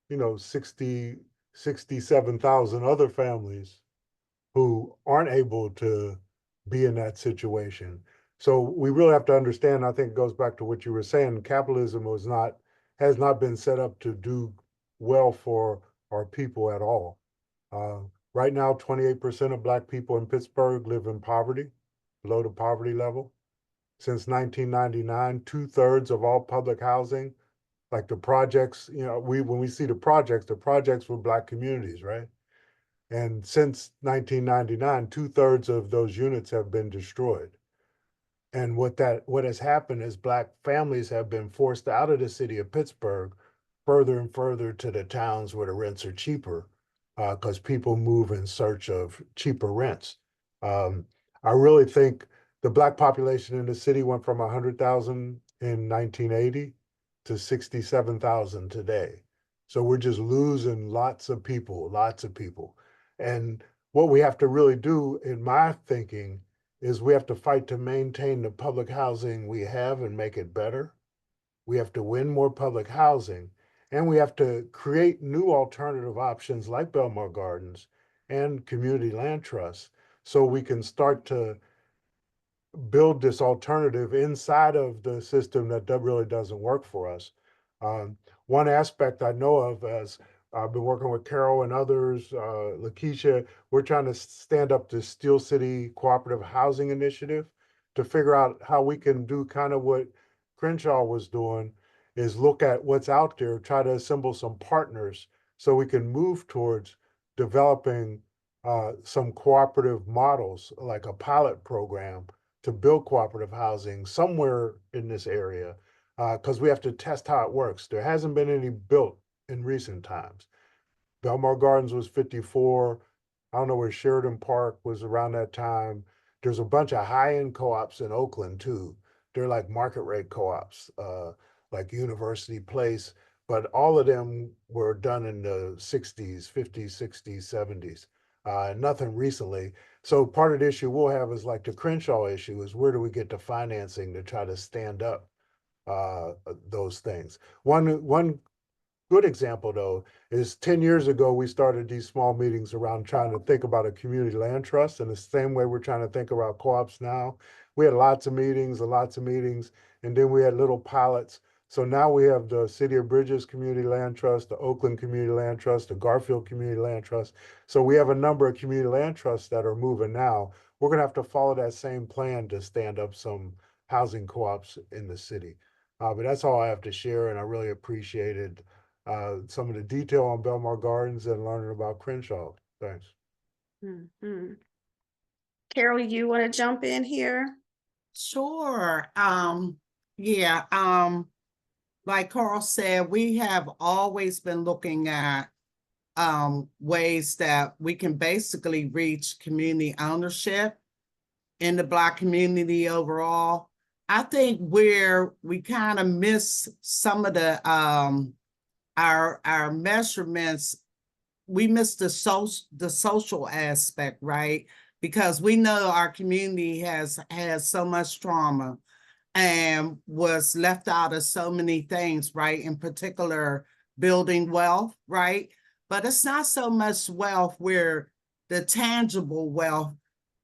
you know, 67,000 other families who aren't able to be in that situation. So we really have to understand, I think it goes back to what you were saying, capitalism has not been set up to do well for our people at all. Right now, 28% of Black people in Pittsburgh live in poverty, below the poverty level. Since 1999, 2/3 of all public housing, like the projects, you know, when we see the projects were Black communities, right? And since 1999, 2/3 of those units have been destroyed. And what has happened is Black families have been forced out of the city of Pittsburgh further and further to the towns where the rents are cheaper, because people move in search of cheaper rents. I really think the Black population in the city went from 100,000 in 1980 to 67,000 today. So we're just losing lots of people. And what we have to really do, in my thinking, is we have to fight to maintain the public housing we have and make it better. We have to win more public housing, and we have to create new alternative options like Belmar Gardens and community land trusts so we can start to build this alternative inside of the system that really doesn't work for us. One aspect I know of, as I've been working with Carol and others, Lakeisha, we're trying to stand up the Steel City Cooperative Housing Initiative to figure out how we can do kind of what Crenshaw was doing, is look at what's out there, try to assemble some partners so we can move towards developing some cooperative models, like a pilot program to build cooperative housing somewhere in this area, because we have to test how it works. There hasn't been any built in recent times. Belmar Gardens was 54. I don't know where Sheridan Park was around that time. There's a bunch of high-end co-ops in Oakland too. They're like market rate co-ops, like University Place, but all of them were done in the 60s, 50s, 60s, 70s. Nothing recently. So part of the issue we'll have is like the Crenshaw issue is where do we get the financing to try to stand up those things. One good example though is 10 years ago we started these small meetings around trying to think about a community land trust, and the same way we're trying to think about co-ops now. We had lots of meetings, and then we had little pilots. So now we have the City of Bridges Community Land Trust, the Oakland Community Land Trust, the Garfield Community Land Trust. So we have a number of community land trusts that are moving now. We're going to have to follow that same plan to stand up some housing co-ops in the city. But that's all I have to share, and I really appreciated some of the detail on Belmar Gardens and learning about Crenshaw. Thanks. Mhm. Carol, you want to jump in here? Sure. Yeah, like Carl said, we have always been looking at ways that we can basically reach community ownership in the Black community overall. I think where we kind of miss some of the our measurements, we miss the social aspect, right? Because we know our community has so much trauma and was left out of so many things, right? In particular, building wealth, right? But it's not so much wealth where the tangible wealth,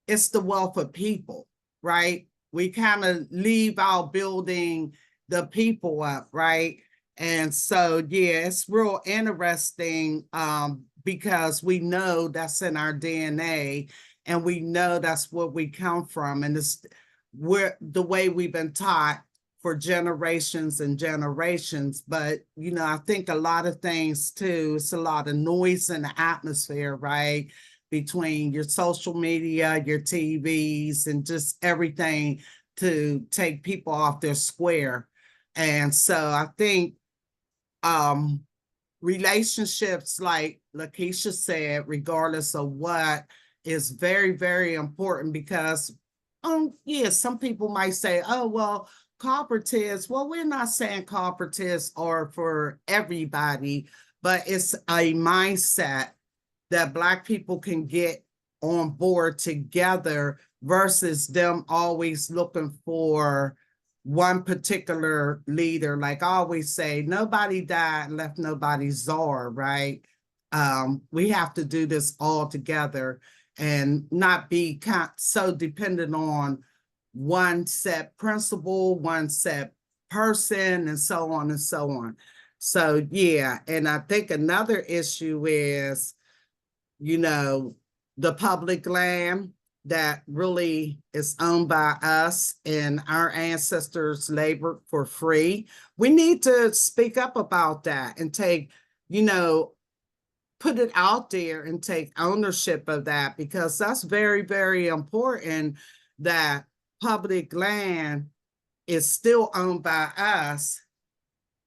it's the wealth of people, right? We kind of leave out building the people up, right? And so, yeah, it's real interesting because we know that's in our DNA and we know that's where we come from. And it's the way we've been taught for generations and generations. But, you know, I think a lot of things too, it's a lot of noise in the atmosphere, right? Between your social media, your TVs, and just everything to take people off their square. And so I think relationships, like Lakeisha said, regardless of what, is very, very important because, yeah, some people might say, oh, well, cooperatives, well, we're not saying cooperatives are for everybody, but it's a mindset that Black people can get on board together versus them always looking for one particular leader. Like I always say, nobody died and left nobody czar, right? We have to do this all together and not be so dependent on one set principle, one set person, and so on and so on. So yeah, and I think another issue is, you know, the public land that really is owned by us and our ancestors labored for free. We need to speak up about that and take, you know, put it out there and take ownership of that, because that's very, very important that public land is still owned by us,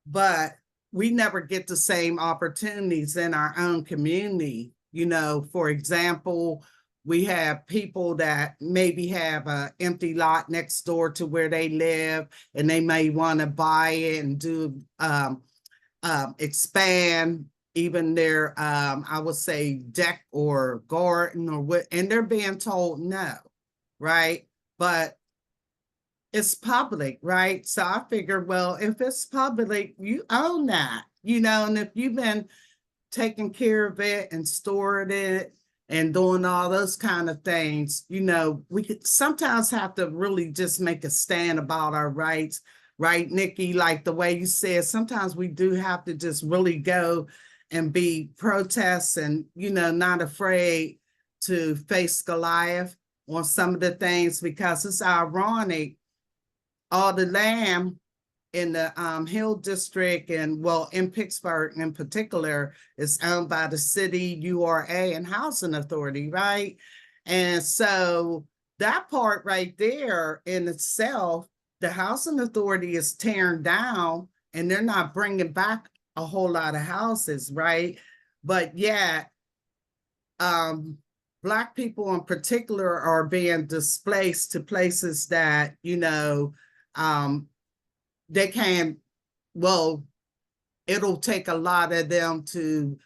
but we never get the same opportunities in our own community. You know, for example, we have people that maybe have an empty lot next door to where they live, and they may want to buy it and do expand even their, I would say, deck or garden or what, and they're being told no, right? But it's public, right? So I figured, well, if it's public, you own that, you know, and if you've been taking care of it and storing it and doing all those kind of things, you know, we could sometimes have to really just make a stand about our rights, right, Nikki? Like the way you said, sometimes we do have to just really go and be protests and, you know, not afraid to face Goliath on some of the things, because it's ironic, all the land in the Hill District and, well, in Pittsburgh in particular, is owned by the city, URA, and Housing Authority, right? And so that part right there in itself, the Housing Authority is tearing down and they're not bringing back a whole lot of houses, right? But yet, Black people in particular are being displaced to places that, you know, they can't, well, it'll take a lot of them to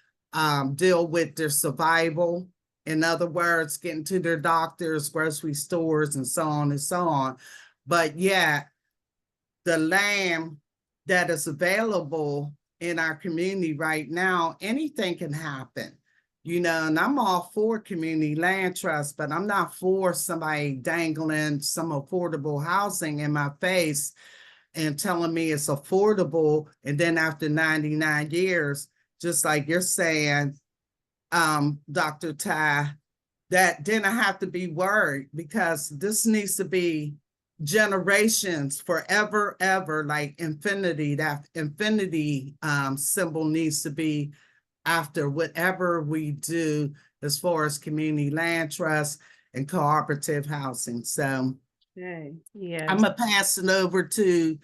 deal with their survival. In other words, getting to their doctors, grocery stores, and so on and so on. But yet, the land that is available in our community right now, anything can happen. You know, and I'm all for community land trust, but I'm not for somebody dangling some affordable housing in my face and telling me it's affordable. And then after 99 years, just like you're saying, Dr. Ty, that then I have to be worried, because this needs to be generations, forever, ever, like infinity. That infinity symbol needs to be after whatever we do as far as community land trust and cooperative housing. So Okay, yeah. I'm gonna pass it over to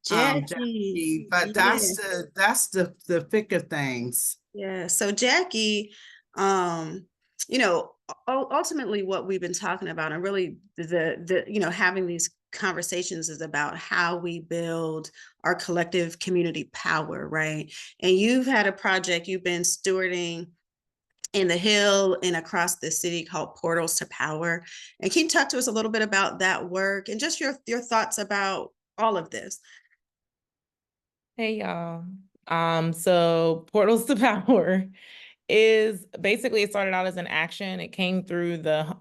Jackie, Jackie, but that's the thick of things. yeah. So Jackie, you know, ultimately what we've been talking about, and really the you know, having these conversations is about how we build our collective community power, right? And you've had a project you've been stewarding in the Hill and across the city called Portals to Power. And can you talk to us a little bit about that work and just your thoughts about all of this? Hey y'all. So Portals to Power is basically, it started out as an action. It came through the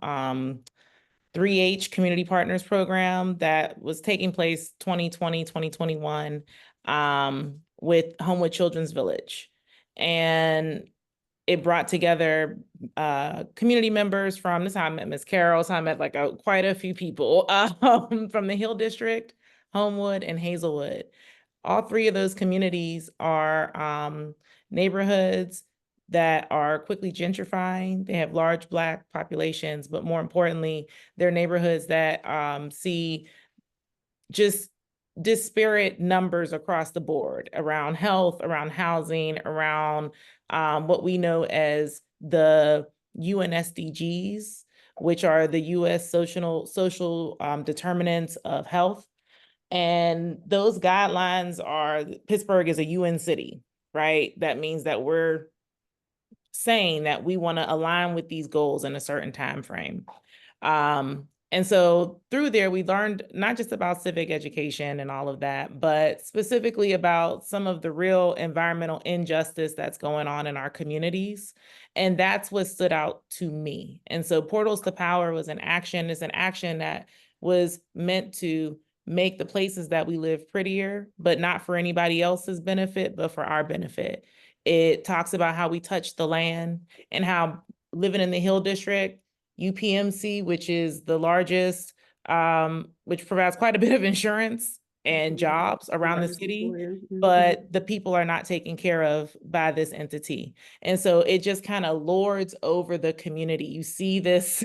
3H Community Partners Program that was taking place 2020, 2021 with Homewood Children's Village. And it brought together community members from, this time I met Ms. Carroll, so I met like quite a few people from the Hill District, Homewood, and Hazelwood. All three of those communities are neighborhoods that are quickly gentrifying. They have large Black populations, but more importantly, they're neighborhoods that see just disparate numbers across the board around health, around housing, around what we know as the UN SDGs, which are the US social determinants of health. And those guidelines are, Pittsburgh is a UN city, right? That means that we're saying that we want to align with these goals in a certain time frame. And so through there, we learned not just about civic education and all of that, but specifically about some of the real environmental injustice that's going on in our communities. And that's what stood out to me. And so Portals to Power was an action. It's an action that was meant to make the places that we live prettier, but not for anybody else's benefit, but for our benefit. It talks about how we touch the land and how living in the Hill District, UPMC, which is the largest, which provides quite a bit of insurance and jobs around the city, but the people are not taken care of by this entity. And so it just kind of lords over the community. You see this,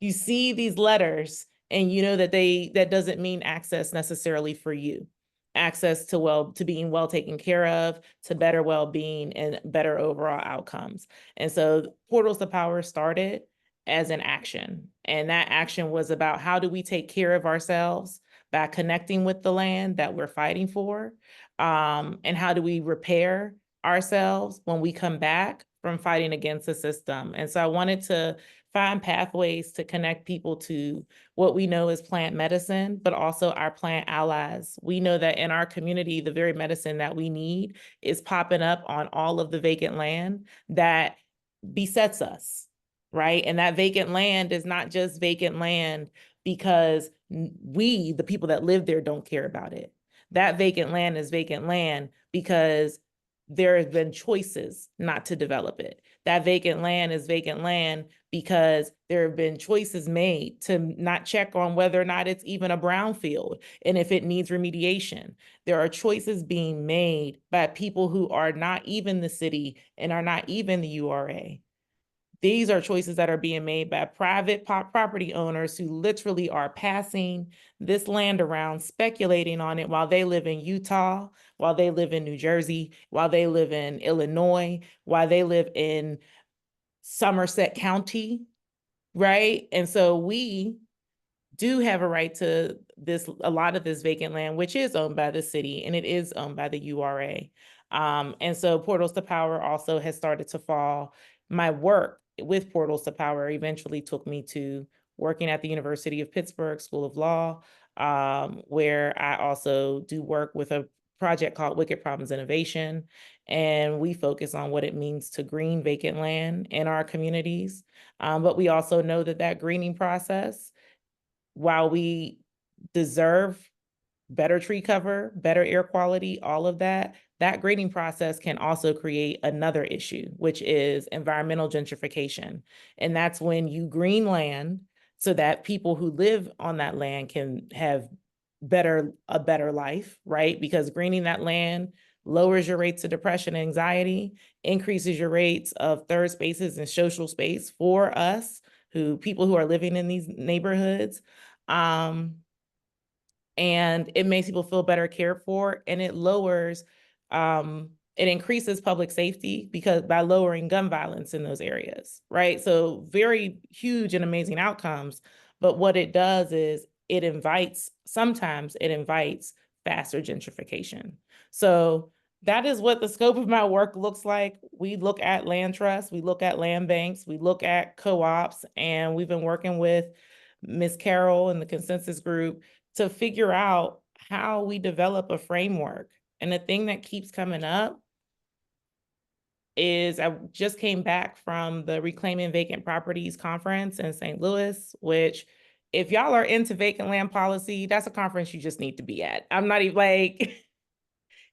you see these letters, and you know that that doesn't mean access necessarily for you. Access to being well taken care of, to better well-being and better overall outcomes. And so Portals to Power started as an action. And that action was about, how do we take care of ourselves by connecting with the land that we're fighting for? And how do we repair ourselves when we come back from fighting against the system? And so I wanted to find pathways to connect people to what we know is plant medicine, but also our plant allies. We know that in our community, the very medicine that we need is popping up on all of the vacant land that besets us, right? And that vacant land is not just vacant land because we, the people that live there, don't care about it. That vacant land is vacant land because there have been choices not to develop it. That vacant land is vacant land because there have been choices made to not check on whether or not it's even a brownfield and if it needs remediation. There are choices being made by people who are not even the city and are not even the URA. These are choices that are being made by private property owners who literally are passing this land around, speculating on it while they live in Utah, while they live in New Jersey, while they live in Illinois, while they live in Somerset County, right? And so we do have a right to a lot of this vacant land, which is owned by the city and it is owned by the URA. And so Portals to Power also has started to fall. My work with Portals to Power eventually took me to working at the University of Pittsburgh School of Law, where I also do work with a project called Wicked Problems Innovation. And we focus on what it means to green vacant land in our communities. But we also know that greening process, while we deserve better tree cover, better air quality, all of that grading process can also create another issue, which is environmental gentrification. And that's when you green land so that people who live on that land can have a better life, right? Because greening that land lowers your rates of depression and anxiety, increases your rates of third spaces and social space for us, people who are living in these neighborhoods. And it makes people feel better cared for, and it increases public safety because by lowering gun violence in those areas, right? So very huge and amazing outcomes. But what it does is sometimes it invites faster gentrification. So that is what the scope of my work looks like. We look at land trusts, we look at land banks, we look at co-ops, and we've been working with Ms. Carroll and the consensus group to figure out how we develop a framework. And the thing that keeps coming up is I just came back from the Reclaiming Vacant Properties conference in St. Louis, which if y'all are into vacant land policy, that's a conference you just need to be at. I'm not even like,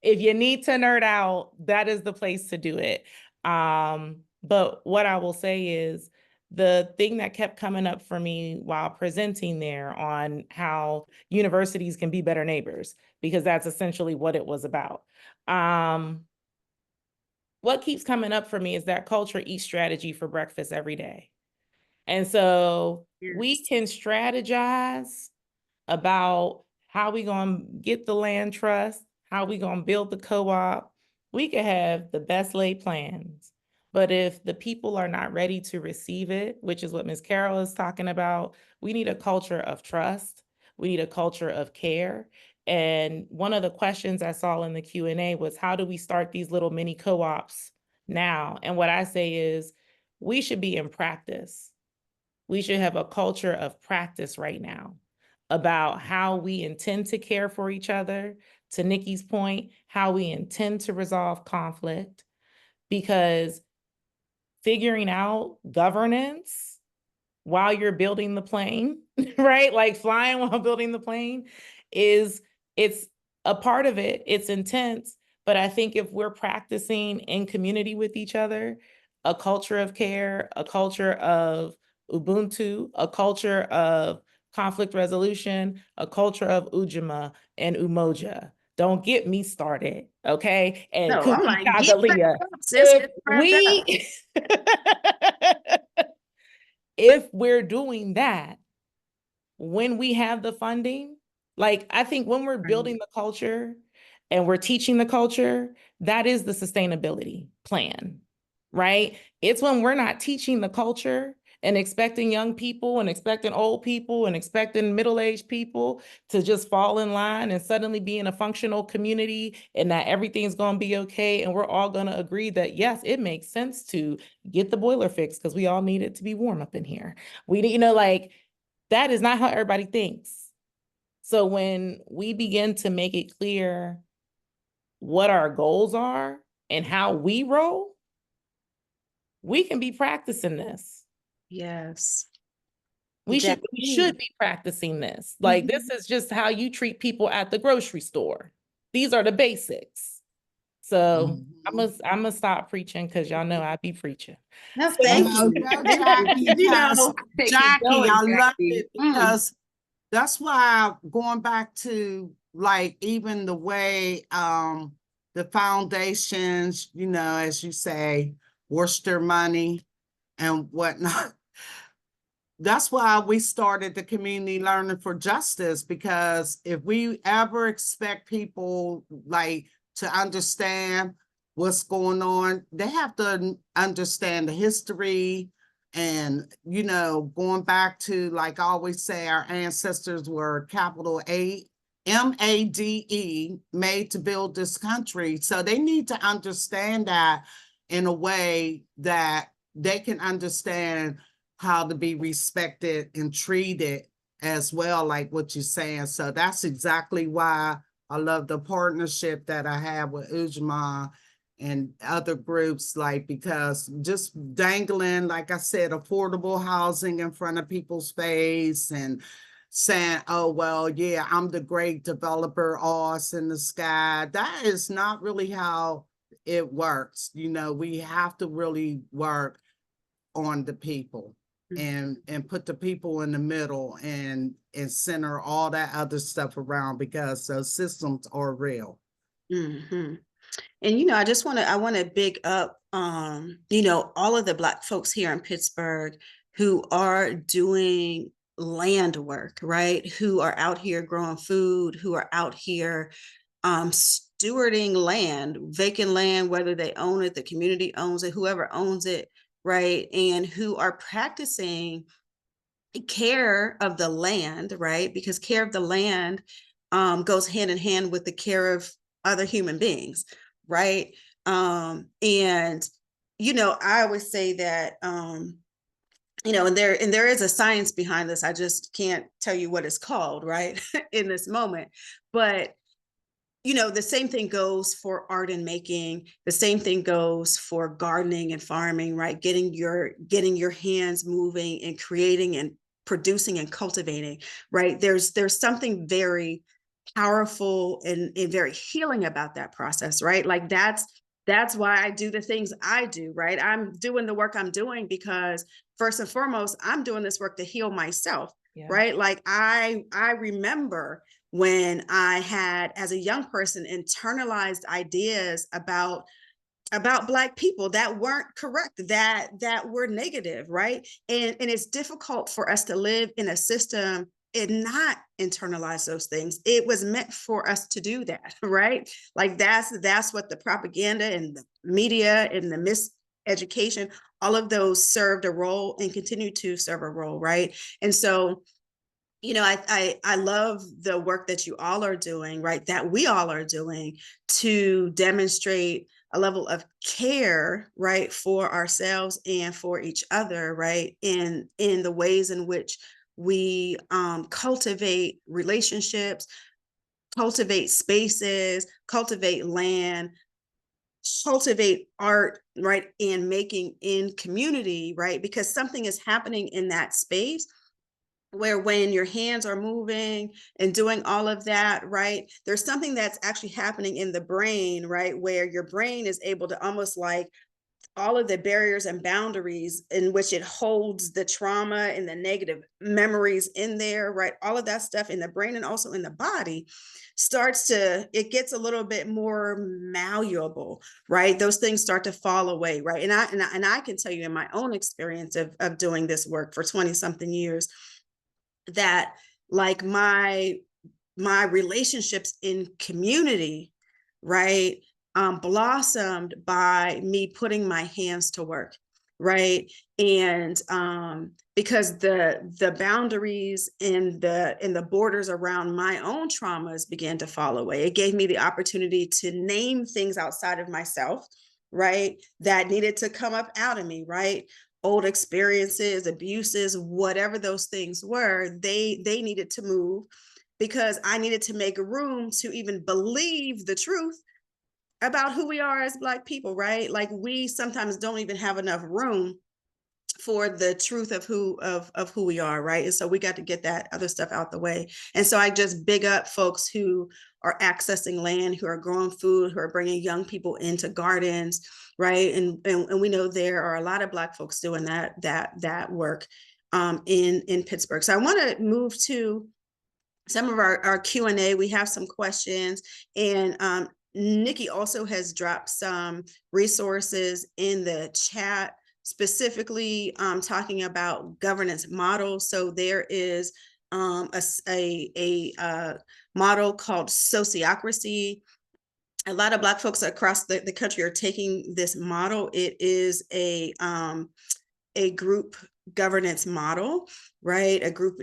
if you need to nerd out, that is the place to do it. But what I will say is the thing that kept coming up for me while presenting there on how universities can be better neighbors, because that's essentially what it was about. What keeps coming up for me is that culture eats strategy for breakfast every day. And so we can strategize about how we gonna get the land trust, how we gonna build the co-op. We could have the best laid plans, but if the people are not ready to receive it, which is what Ms. Carroll is talking about, we need a culture of trust. We need a culture of care. And one of the questions I saw in the Q&A was, how do we start these little mini co-ops now? And what I say is, we should be in practice. We should have a culture of practice right now about how we intend to care for each other, to Niki's point, how we intend to resolve conflict, because figuring out governance while you're building the plane, right? Like flying while building the plane it's a part of it, it's intense, but I think if we're practicing in community with each other, a culture of care, a culture of Ubuntu, a culture of conflict resolution, a culture of Ujamaa and Umoja. Don't get me started, okay? And No, I'm like, get Kagalia. back up, sis, If get back up. if we're doing that, when we have the funding, like I think when we're building the culture and we're teaching the culture, that is the sustainability plan, right? It's when we're not teaching the culture and expecting young people and expecting old people and expecting middle-aged people to just fall in line and suddenly be in a functional community and that everything's going to be okay. And we're all going to agree that, yes, it makes sense to get the boiler fixed because we all need it to be warm up in here. We need, like, that is not how everybody thinks. So when we begin to make it clear what our goals are and how we roll, we can be practicing this. Yes. We should be practicing this. Like, this is just how you treat people at the grocery store. These are the basics. So I'm gonna stop preaching because y'all know I be preaching. No, thank you. Jackie, I love it because that's why going back to like even the way the foundations, as you say, Worcester money and whatnot. That's why we started the Community Learning for Justice, because if we ever expect people like to understand what's going on, they have to understand the history And, you know, going back to, like I always say, our ancestors were capital MADE, made to build this country. So they need to understand that in a way that they can understand how to be respected and treated as well, like what you're saying. So that's exactly why I love the partnership that I have with Ujamaa and other groups, like, because just dangling, like I said, affordable housing in front of people's face and saying, oh, well, yeah, I'm the great developer, us in the sky. That is not really how it works. You know, we have to really work on the people and put the people in the middle and center all that other stuff around, because those systems are real. Mm-hmm. And, you know, I want to big up, you know, all of the Black folks here in Pittsburgh who are doing land work, right? Who are out here growing food, who are out here stewarding land, vacant land, whether they own it, the community owns it, whoever owns it, right? And who are practicing care of the land, right? Because care of the land goes hand in hand with the care of other human beings, right? And, you know, I always say that, you know, and there is a science behind this. I just can't tell you what it's called, right? In this moment. But, you know, the same thing goes for art and making. The same thing goes for gardening and farming, right? Getting your hands moving and creating and producing and cultivating, right? There's something very powerful and very healing about that process, right? Like that's why I do the things I do, right? I'm doing the work I'm doing because first and foremost, I'm doing this work to heal myself, right? Like I remember when I had, as a young person, internalized ideas about Black people that weren't correct, that were negative, right? And it's difficult for us to live in a system and not internalize those things. It was meant for us to do that, right? Like that's what the propaganda and the media and the miseducation, all of those served a role and continue to serve a role, right? And so, you know, I love the work that you all are doing, right? That we all are doing to demonstrate a level of care, right, for ourselves and for each other, right? In the ways in which we cultivate relationships, cultivate spaces, cultivate land, cultivate art, right, and making in community, right? Because something is happening in that space where when your hands are moving and doing all of that, right, there's something that's actually happening in the brain, right, where your brain is able to almost like all of the barriers and boundaries in which it holds the trauma and the negative memories in there, right, all of that stuff in the brain and also in the body it gets a little bit more malleable, right? Those things start to fall away, right? And I can tell you in my own experience of doing this work for 20 something years, that like my relationships in community, right, blossomed by me putting my hands to work, right? And because the boundaries and the borders around my own traumas began to fall away, it gave me the opportunity to name things outside of myself, right, that needed to come up out of me, right? Old experiences, abuses, whatever those things were, they needed to move because I needed to make room to even believe the truth about who we are as Black people, right? Like we sometimes don't even have enough room for the truth of who we are, right? And so we got to get that other stuff out the way. And so I just big up folks who are accessing land, who are growing food, who are bringing young people into gardens, right? And we know there are a lot of Black folks doing that work in Pittsburgh. So I want to move to some of our Q&A. We have some questions, and Niki also has dropped some resources in the chat, specifically talking about governance models. So there is a model called sociocracy. A lot of Black folks across the country are taking this model. It is a group governance model, right? A group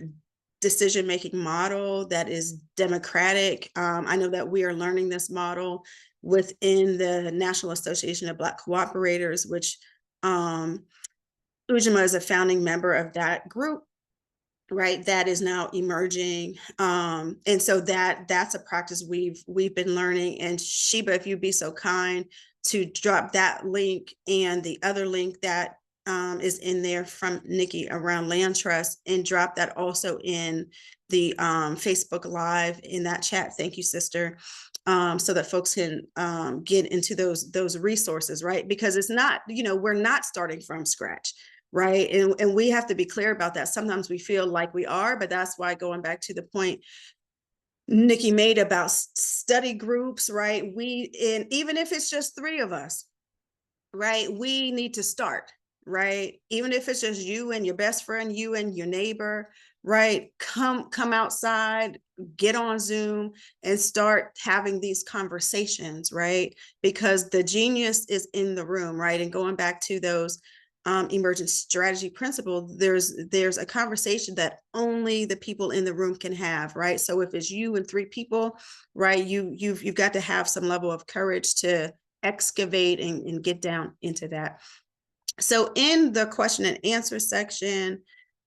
decision-making model that is democratic. I know that we are learning this model within the National Association of Black Cooperators, which Ujamaa is a founding member of that group, right? That is now emerging. And so that's a practice we've been learning. And Sheba, if you'd be so kind to drop that link and the other link that is in there from Niki around land trust, and drop that also in the Facebook Live in that chat. Thank you, sister. So that folks can get into those resources, right? Because it's not, we're not starting from scratch, right? And we have to be clear about that. Sometimes we feel like we are, but that's why, going back to the point Niki made about study groups, right? And even if it's just 3 of us, right? We need to start, right? Even if it's just you and your best friend, you and your neighbor, right? Come outside, get on Zoom and start having these conversations, right? Because the genius is in the room, right? And going back to those emergent strategy principle, there's a conversation that only the people in the room can have, right? So if it's you and 3 people, right, you've got to have some level of courage to excavate and get down into that. So in the question and answer section,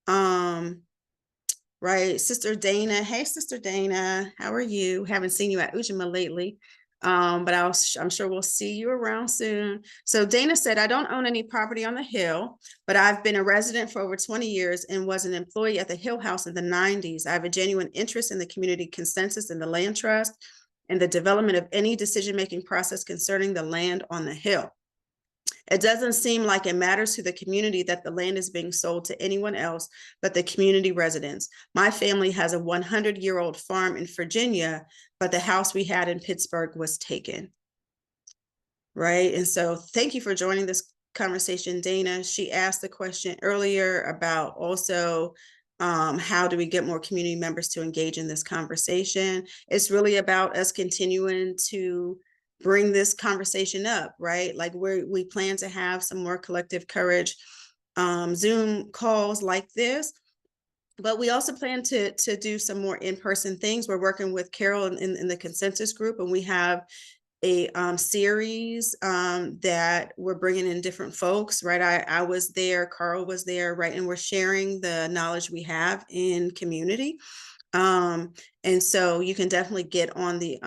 right, Sister Dana, hey, Sister Dana, how are you? Haven't seen you at Ujamaa lately, but I'm sure we'll see you around soon. So Dana said, I don't own any property on the Hill, but I've been a resident for over 20 years and was an employee at the Hill House in the 90s. I have a genuine interest in the community consensus and the land trust and the development of any decision-making process concerning the land on the Hill. It doesn't seem like it matters to the community that the land is being sold to anyone else but the community residents. My family has a 100-year-old farm in Virginia, but the house we had in Pittsburgh was taken. Right. And so thank you for joining this conversation, Dana. She asked the question earlier about also how do we get more community members to engage in this conversation? It's really about us continuing to bring this conversation up, right? Like we plan to have some more collective courage Zoom calls like this, but we also plan to do some more in-person things. We're working with Carol in the consensus group, and we have a series that we're bringing in different folks, right? I was there, Carl was there, right? And we're sharing the knowledge we have in community. And so you can definitely get on the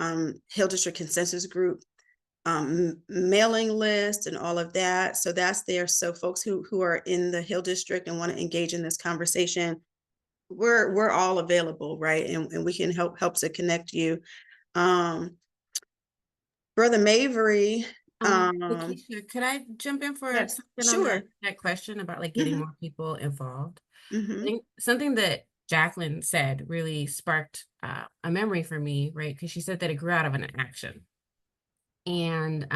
Hill District Consensus Group mailing list and all of that. So that's there. So folks who are in the Hill District and want to engage in this conversation, we're all available, right? And we can help to connect you. Brother Mavery. Lakeisha, could I jump in for Yes, something sure. on that question about like getting more people involved? I Mm-hmm. think something that Jacqueline said really sparked a memory for me, right? Because she said that it grew out of an action. And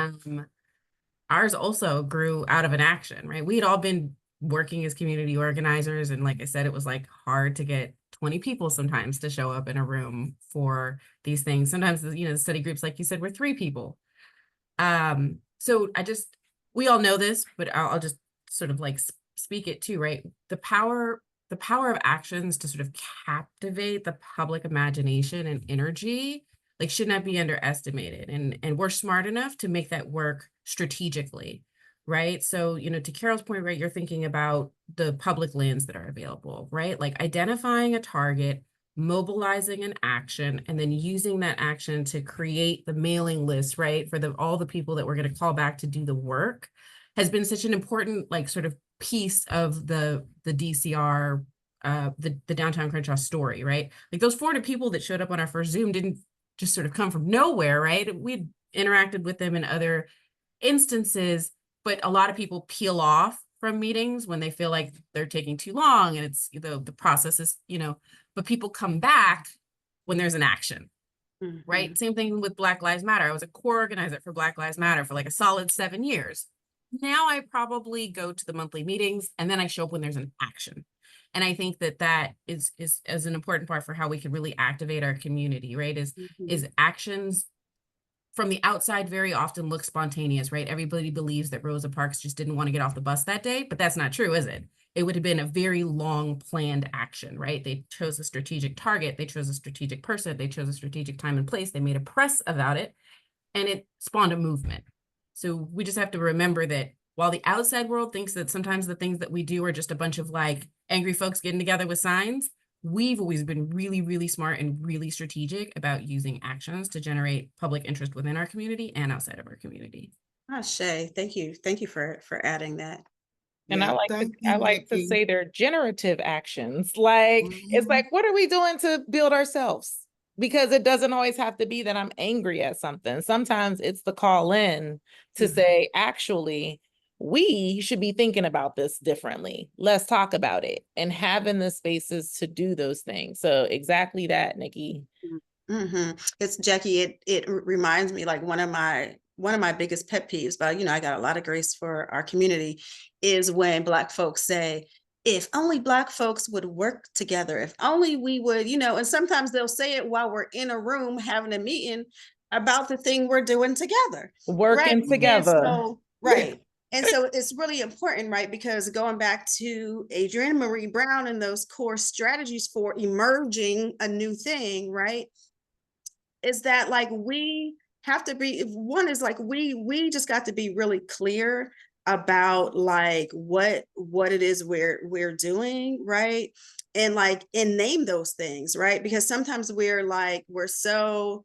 ours also grew out of an action, right? We had all been working as community organizers. And like I said, it was like hard to get 20 people sometimes to show up in a room for these things. Sometimes, the study groups, like you said, were 3 people. So we all know this, but I'll just sort of like speak it too, right? The power of actions to sort of captivate the public imagination and energy, like, should not be underestimated. And we're smart enough to make that work strategically, right? So, to Carol's point, right, you're thinking about the public lands that are available, right? Like identifying a target, mobilizing an action, and then using that action to create the mailing list, right, for all the people that we're going to call back to do the work, has been such an important, like, sort of piece of the DCR, the downtown Crenshaw story, right? Like those 400 people that showed up on our first Zoom didn't just sort of come from nowhere, right? We'd interacted with them in other instances, but a lot of people peel off from meetings when they feel like they're taking too long and it's the process is, but people come back when there's an action, right? Same thing with Black Lives Matter. I was a core organizer for Black Lives Matter for like a solid 7 years. Now I probably go to the monthly meetings and then I show up when there's an action. And I think that is an important part for how we can really activate our community, right? Is actions from the outside very often looks spontaneous, right? Everybody believes that Rosa Parks just didn't want to get off the bus that day, but that's not true, is it? It would have been a very long planned action, right? They chose a strategic target, they chose a strategic person, they chose a strategic time and place, they made a press about it, and it spawned a movement. So we just have to remember that while the outside world thinks that sometimes the things that we do are just a bunch of like angry folks getting together with signs, we've always been really, really smart and really strategic about using actions to generate public interest within our community and outside of our community. Ah, Shay, thank you. Thank you for adding that. And Yeah, I thank you, like to Nikki. say they're generative actions. Like, it's Mhm. like, what are we doing to build ourselves? Because it doesn't always have to be that I'm angry at something. Sometimes it's the call in to say, actually, we should be thinking about this differently. Let's talk about it, and having the spaces to do those things. So exactly that, Nikki. It's Jackie. It reminds me, like, one of my biggest pet peeves, but I got a lot of grace for our community, is when Black folks say, if only Black folks would work together, if only we would, and sometimes they'll say it while we're in a room having a meeting about the thing we're doing together. Working And together. so, right. And so it's really important, right? Because going back to Adrienne Marie Brown and those core strategies for emerging a new thing, right? Is that, like, we have to be, one is like, we just got to be really clear about like what it is we're doing, right? And name those things, right? Because sometimes we're so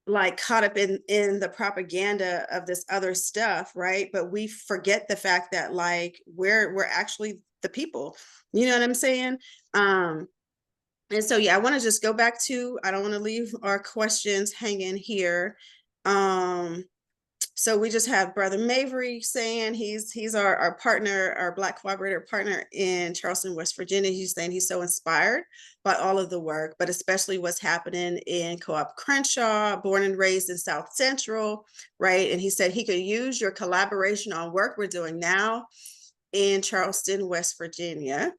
like caught up in the propaganda of this other stuff, right? But we forget the fact that like we're actually the people, you know what I'm saying? And so, yeah, I want to just go back to, I don't want to leave our questions hanging here. So we just have Brother Mavry saying he's our partner, our Black collaborator partner in Charleston, West Virginia. He's saying he's so inspired by all of the work, but especially what's happening in Co-op Crenshaw, born and raised in South Central, right? And he said he could use your collaboration on work we're doing now in Charleston, West Virginia.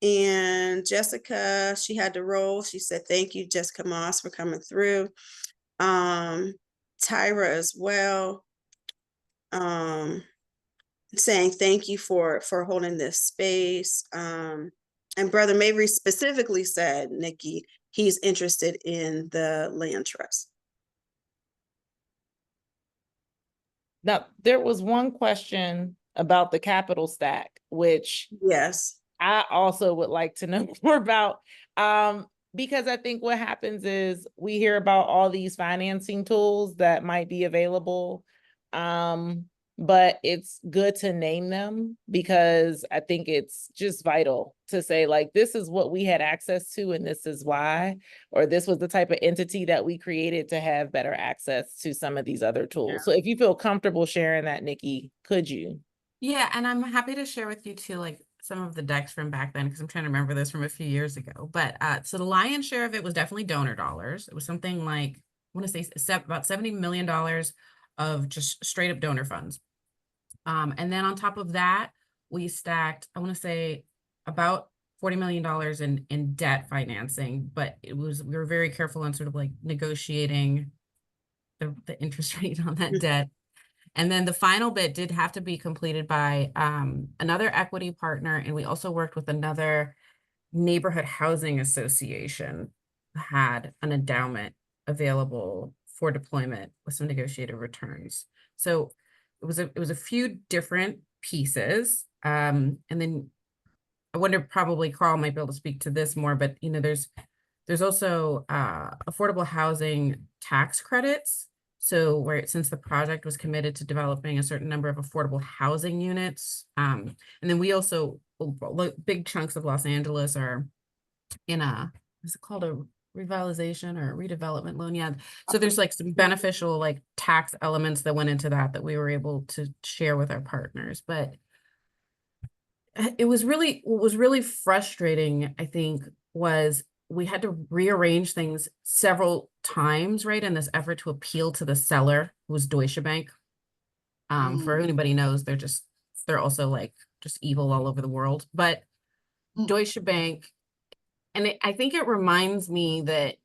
And Jessica, she had to roll. She said, thank you, Jessica Moss, for coming through. Tyra as well, saying thank you for holding this space. And Brother Mavry specifically said, Nikki, he's interested in the land trust. Now, there was one question about the capital stack, which Yes. I also would like to know more about, because I think what happens is we hear about all these financing tools that might be available, but it's good to name them, because I think it's just vital to say, like, this is what we had access to and this is why, or this was the type of entity that we created to have better access to some of these other tools. Yeah. So if you feel comfortable sharing that, Nikki, could you? Yeah, and I'm happy to share with you too, like some of the decks from back then, because I'm trying to remember this from a few years ago. But so the lion's share of it was definitely donor dollars. It was something like, I want to say about $70 million of just straight up donor funds. And then on top of that, we stacked, I want to say, about $40 million in debt financing, but we were very careful on sort of like negotiating the interest rate on that debt. And then the final bit did have to be completed by another equity partner. And we also worked with another neighborhood housing association who had an endowment available for deployment with some negotiated returns. So it was a few different pieces. And then I wonder, probably Carl might be able to speak to this more, but there's also affordable housing tax credits. So since the project was committed to developing a certain number of affordable housing units, and then we also, big chunks of Los Angeles are in is it called a revitalization or a redevelopment loan? Yeah. So there's like some beneficial like tax elements that went into that we were able to share with our partners. But what was really frustrating, I think, was we had to rearrange things several times, right, in this effort to appeal to the seller, who was Deutsche Bank. For anybody knows, they're also like just evil all over the world. But Deutsche Bank, and I think it reminds me that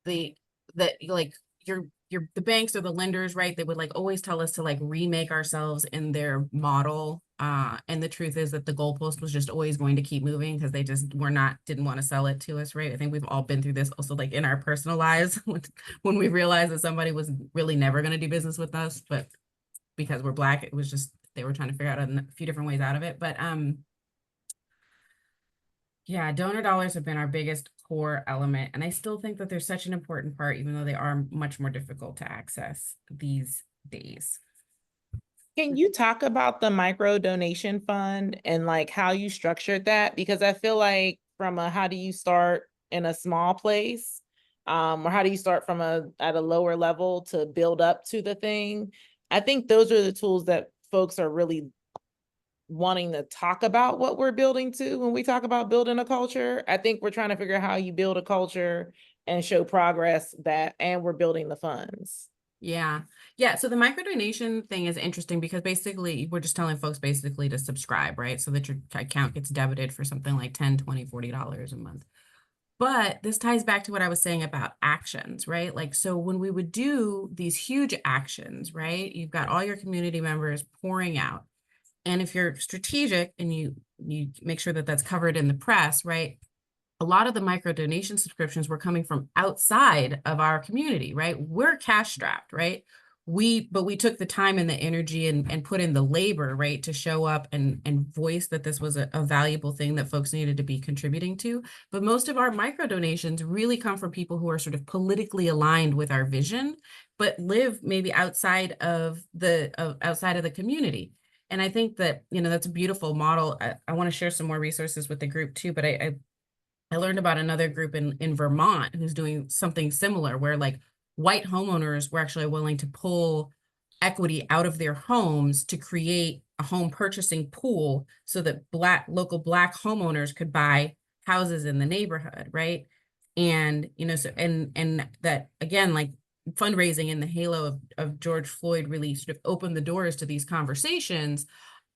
the that like the banks or the lenders, right? They would like always tell us to like remake ourselves in their model. And the truth is that the goalpost was just always going to keep moving because they just didn't want to sell it to us, right? I think we've all been through this also like in our personal lives when we realized that somebody was really never going to do business with us, but because we're Black, it was just, they were trying to figure out a few different ways out of it. But yeah, donor dollars have been our biggest core element. And I still think that they're such an important part, even though they are much more difficult to access these days. Can you talk about the micro donation fund and like how you structured that? Because I feel like from a, how do you start in a small place? Or how do you start from at a lower level to build up to the thing? I think those are the tools that folks are really wanting to talk about what we're building to when we talk about building a culture. I think we're trying to figure out how you build a culture and show progress and we're building the funds. Yeah. Yeah. So the micro donation thing is interesting because basically we're just telling folks basically to subscribe, right? So that your account gets debited for something like $10, $20, $40 a month. But this ties back to what I was saying about actions, right? Like, so when we would do these huge actions, right? You've got all your community members pouring out. And if you're strategic and you make sure that that's covered in the press, right? A lot of the micro donation subscriptions were coming from outside of our community, right? We're cash strapped, right? But we took the time and the energy and put in the labor, right, to show up and voice that this was a valuable thing that folks needed to be contributing to. But most of our micro donations really come from people who are sort of politically aligned with our vision, but live maybe outside of the community. And I think that, that's a beautiful model. I want to share some more resources with the group too, but I learned about another group in Vermont who's doing something similar where like white homeowners were actually willing to pull equity out of their homes to create a home purchasing pool so that local Black homeowners could buy houses in the neighborhood, right? And, so, and that again, like fundraising in the halo of George Floyd really sort of opened the doors to these conversations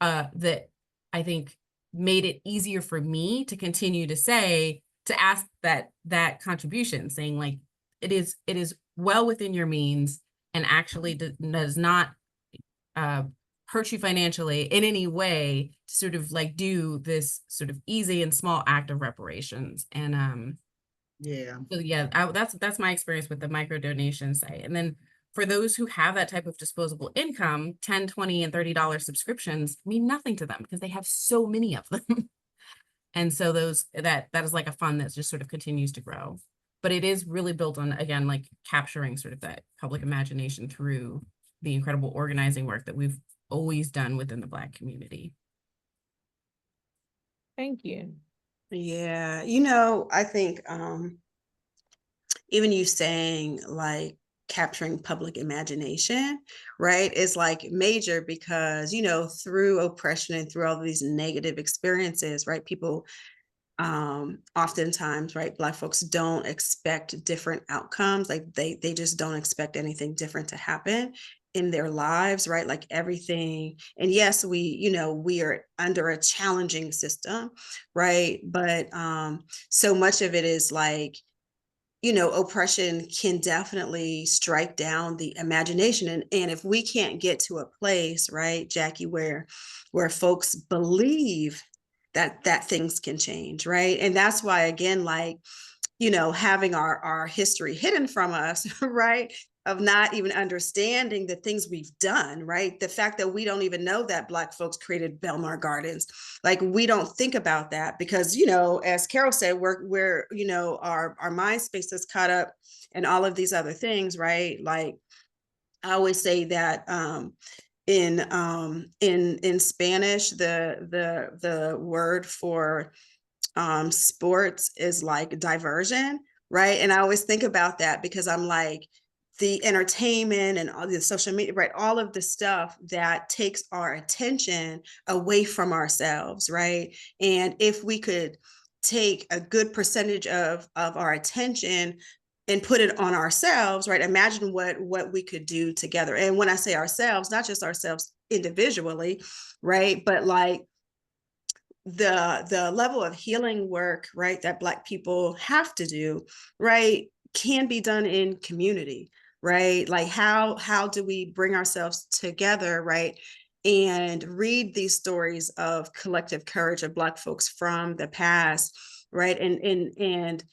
that I think made it easier for me to continue to ask that contribution, saying like, it is well within your means and actually does not hurt you financially in any way to sort of like do this sort of easy and small act of reparations. And Yeah. so yeah, that's my experience with the micro donation site. And then for those who have that type of disposable income, $10, $20, and $30 subscriptions mean nothing to them because they have so many of them. And so that is like a fund that just sort of continues to grow. But it is really built on, again, like capturing sort of that public imagination through the incredible organizing work that we've always done within the Black community. Thank you. Yeah, I think even you saying like capturing public imagination, right, is like major because, through oppression and through all of these negative experiences, right, people oftentimes, right, Black folks don't expect different outcomes. Like they just don't expect anything different to happen in their lives, right? Like everything. And yes, we are under a challenging system, right? But so much of it is like, oppression can definitely strike down the imagination. And if we can't get to a place, right, Jackie, where folks believe that things can change, right? And that's why, again, like, having our history hidden from us, right, of not even understanding the things we've done, right? The fact that we don't even know that Black folks created Belmar Gardens. Like, we don't think about that because, as Carol said, we're our mind space is caught up in all of these other things, right? Like, I always say that in Spanish, the word for sports is like diversion, right? And I always think about that because I'm like, the entertainment and all the social media, right? All of the stuff that takes our attention away from ourselves, right? And if we could take a good percentage of our attention and put it on ourselves, right? Imagine what we could do together. And when I say ourselves, not just ourselves individually, right? But like the level of healing work, right, that Black people have to do, right, can be done in community, right? Like how do we bring ourselves together, right? And read these stories of collective courage of Black folks from the past, right? And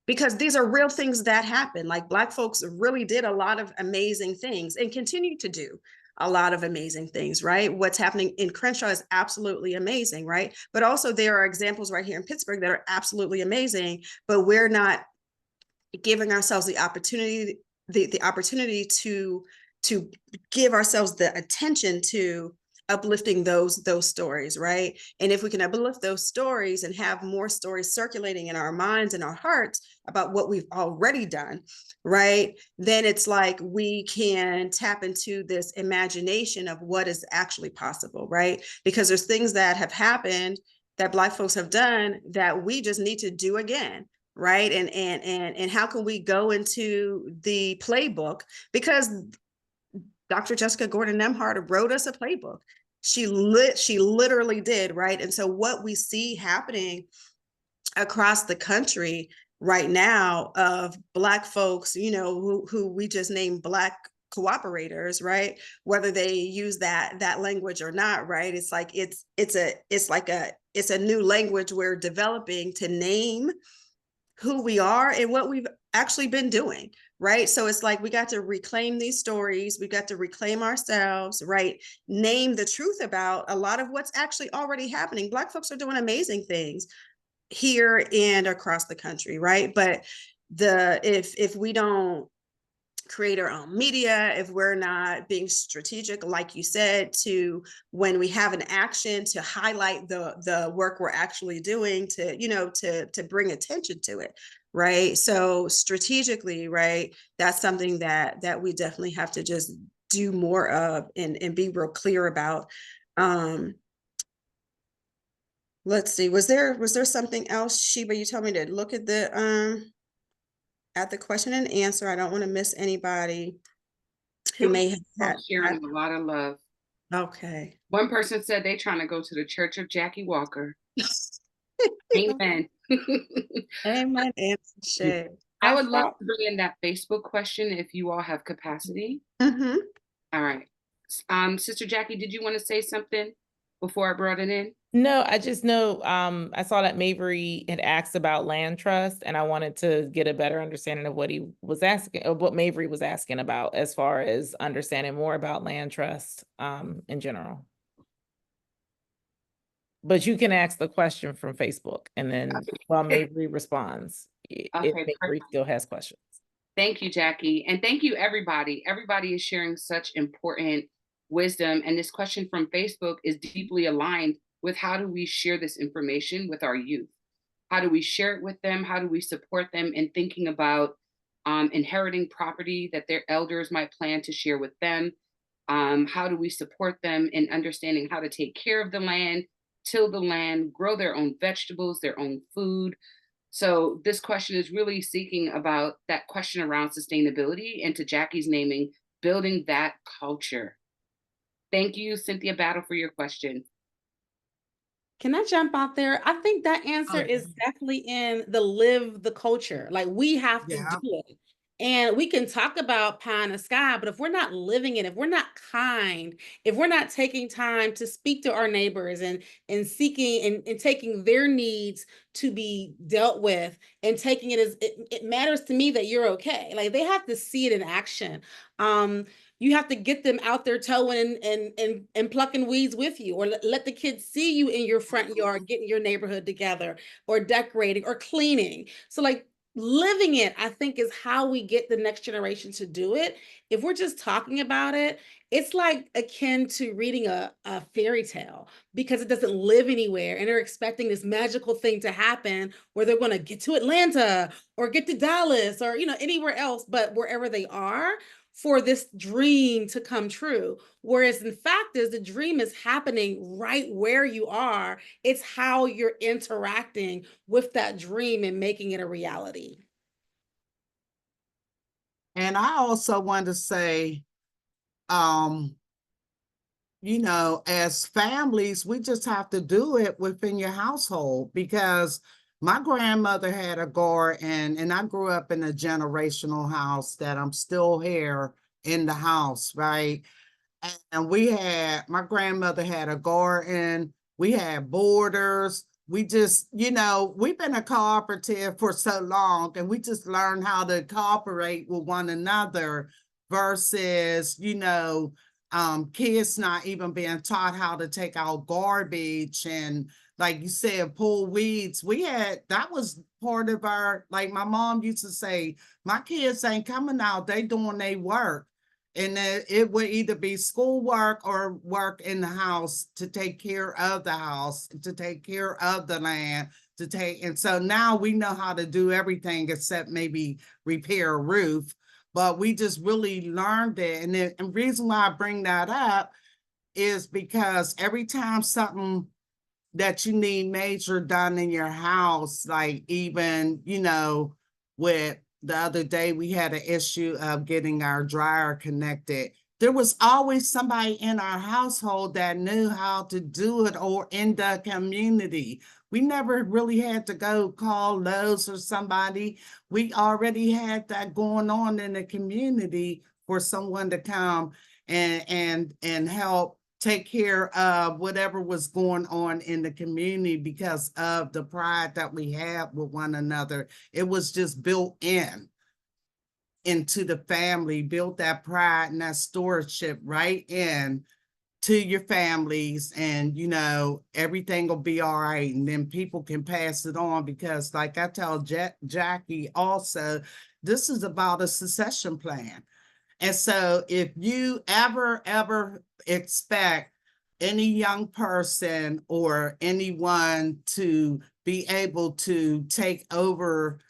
because these are real things that happen. Like Black folks really did a lot of amazing things and continue to do a lot of amazing things, right? What's happening in Crenshaw is absolutely amazing, right? But also there are examples right here in Pittsburgh that are absolutely amazing, but we're not giving ourselves the opportunity, the opportunity to give ourselves the attention to uplifting those stories, right? And if we can uplift those stories and have more stories circulating in our minds and our hearts about what we've already done, right? Then it's like we can tap into this imagination of what is actually possible, right? Because there's things that have happened that Black folks have done that we just need to do again, right? And how can we go into the playbook? Because Dr. Jessica Gordon Nemhard wrote us a playbook. She literally did, right? And so what we see happening across the country right now of Black folks, you know, who we just named Black cooperators, right? Whether they use that language or not, right? It's like it's a new language we're developing to name who we are and what we've actually been doing, right? So it's like we got to reclaim these stories, we got to reclaim ourselves, right? Name the truth about a lot of what's actually already happening. Black folks are doing amazing things here and across the country, right? But if we don't create our own media, if we're not being strategic, like you said, to when we have an action to highlight the work we're actually doing, to, you know, to bring attention to it, right? So strategically, right, that's something that we definitely have to just do more of and be real clear about. Let's see, was there something else, Sheba? You told me to look at the question and answer. I don't want to miss anybody who may have had. Sharing a lot of love. Okay. One person said they trying to go to the Church of Jackie Walker. Amen. Amen. Shay. I would love to bring in that Facebook question if you all have capacity. Mm-hmm. All right. Sister Jackie, did you want to say something before I brought it in? No, I just know, I saw that Mabry had asked about land trust, and I wanted to get a better understanding of what he was asking, or what Mabry was asking about, as far as understanding more about land trust, in general. But you can ask the question from Facebook, and then while Mabry responds, if Mabry still has questions. Thank you, Jackie. And thank you, everybody. Everybody is sharing such important wisdom. And this question from Facebook is deeply aligned with how do we share this information with our youth? How do we share it with them? How do we support them in thinking about inheriting property that their elders might plan to share with them? How do we support them in understanding how to take care of the land, till the land, grow their own vegetables, their own food? So this question is really seeking about that question around sustainability, and to Jackie's naming, building that culture. Thank you, Cynthia Battle, for your question. Can I jump out there? I think that answer is definitely in the live the culture. Like we have to do it. And we can talk about pie in the sky, but if we're not living it, if we're not kind, if we're not taking time to speak to our neighbors and seeking and taking their needs to be dealt with, and taking it as it matters to me that you're okay. Like they have to see it in action. You have to get them out there towing and plucking weeds with you, or let the kids see you in your front yard, getting your neighborhood together, or decorating or cleaning. So like living it, I think, is how we get the next generation to do it. If we're just talking about it, it's like akin to reading a fairy tale, because it doesn't live anywhere, and they're expecting this magical thing to happen where they're going to get to Atlanta or get to Dallas or, you know, anywhere else, but wherever they are, for this dream to come true. Whereas in fact is the dream is happening right where you are. It's how you're interacting with that dream and making it a reality. And I also want to say, you know, as families, we just have to do it within your household, because My grandmother had a garden, and I grew up in a generational house that I'm still here in the house, right? And my grandmother had a garden, we had borders. We just, we've been a cooperative for so long, and we just learned how to cooperate with one another versus, kids not even being taught how to take out garbage and, like you said, pull weeds. That was part of like my mom used to say, my kids ain't coming out, they doing their work. And it would either be schoolwork or work in the house to take care of the house, to take care of the land, and so now we know how to do everything except maybe repair a roof. But we just really learned it. And the reason why I bring that up is because every time something that you need major done in your house, like even, with the other day, we had an issue of getting our dryer connected. There was always somebody in our household that knew how to do it, or in the community. We never really had to go call Lowe's or somebody. We already had that going on in the community for someone to come and help take care of whatever was going on in the community because of the pride that we have with one another. It was just built into the family, built that pride and that stewardship right in to your families, and everything will be all right, and then people can pass it on, because like I tell Jackie also, this is about a succession plan. And so if you ever expect any young person or anyone to be able to take over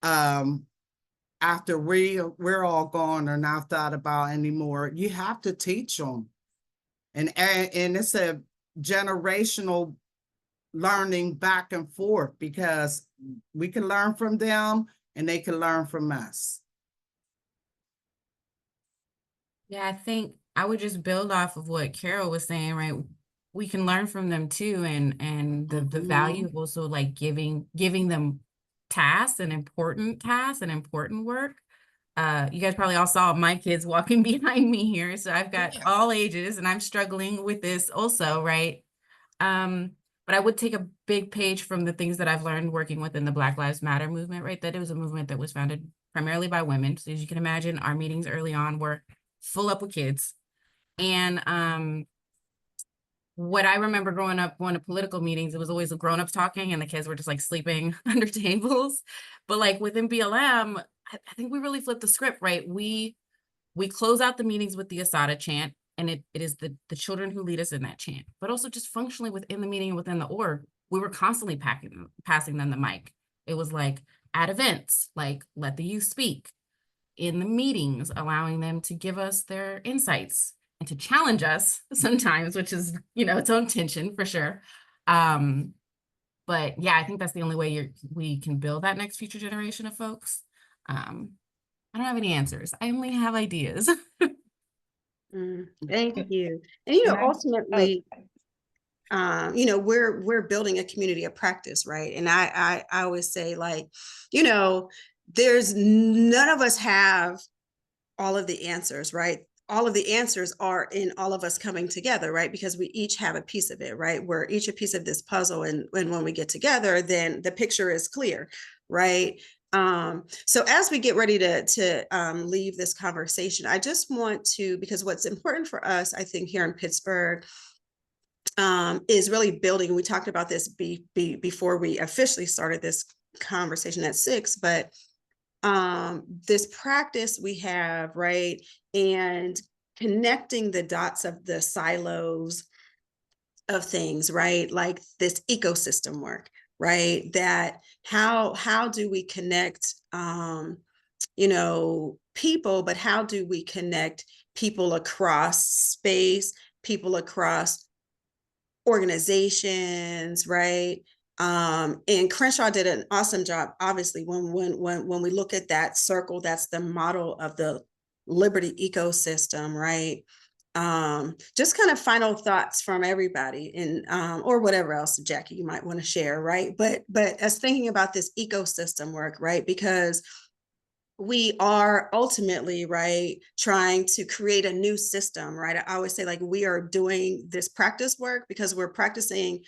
after we're all gone or not thought about anymore, you have to teach them. And it's a generational learning back and forth, because we can learn from them and they can learn from us. Yeah, I think I would just build off of what Carol was saying, right? We can learn from them too, and the value of also like giving them tasks and important work. You guys probably all saw my kids walking behind me here. So I've got all ages, and I'm struggling with this also, right? But I would take a big page from the things that I've learned working within the Black Lives Matter movement, right? That it was a movement that was founded primarily by women. So as you can imagine, our meetings early on were full up with kids. And what I remember growing up going to political meetings, it was always the grown-ups talking and the kids were just like sleeping under tables. But like within BLM, I think we really flipped the script, right? We close out the meetings with the Asada chant, and it is the children who lead us in that chant. But also just functionally within the meeting and within the org, we were constantly passing them the mic. It was like at events, like let the youth speak. In the meetings, allowing them to give us their insights and to challenge us sometimes, which is, its own tension for sure. But yeah, I think that's the only way we can build that next future generation of folks. I don't have any answers. I only have ideas. Thank you. And ultimately, we're building a community of practice, right? And I always say, like, there's none of us have all of the answers, right? All of the answers are in all of us coming together, right? Because we each have a piece of it, right? We're each a piece of this puzzle. And when we get together, then the picture is clear, right? So as we get ready to leave this conversation, I just want to, because what's important for us, I think, here in Pittsburgh, is really building. We talked about this before we officially started this conversation at 6, but this practice we have, right, and connecting the dots of the silos of things, right, like this ecosystem work, right, that how do we connect people, but how do we connect people across space, people across organizations, right? And Crenshaw did an awesome job. Obviously, when we look at that circle, that's the model of the liberty ecosystem, right? Just kind of final thoughts from everybody, and or whatever else, Jackie, you might want to share, right? But as thinking about this ecosystem work, right? Because we are ultimately, right, trying to create a new system, right? I always say, like, we are doing this practice work because we're practicing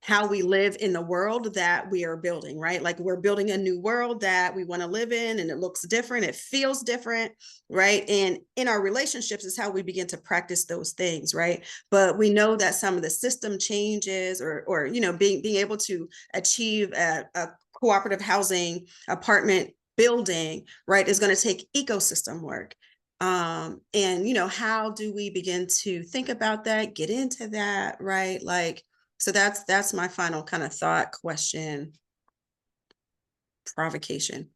how we live in the world that we are building, right? Like, we're building a new world that we want to live in, and it looks different, it feels different, right? And in our relationships is how we begin to practice those things, right? But we know that some of the system changes, or you know, being able to achieve a cooperative housing apartment building, right, is going to take ecosystem work. And you know, how do we begin to think about that, get into that, right? Like, so that's my final kind of thought, question, provocation.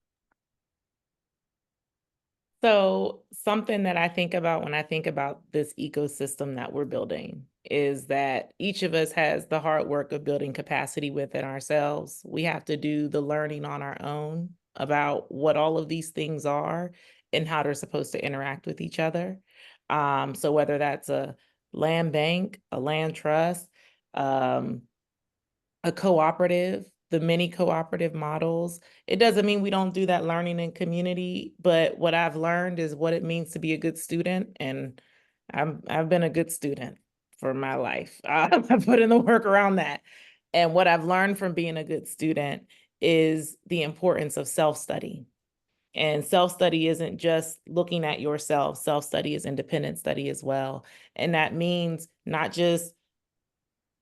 So something that I think about when I think about this ecosystem that we're building is that each of us has the hard work of building capacity within ourselves. We have to do the learning on our own about what all of these things are and how they're supposed to interact with each other. So whether that's a land bank, a land trust, a cooperative, the many cooperative models. It doesn't mean we don't do that learning in community, but what I've learned is what it means to be a good student. And I've been a good student for my life. I put in the work around that. And what I've learned from being a good student is the importance of self-study. And self-study isn't just looking at yourself. Self-study is independent study as well. And that means not just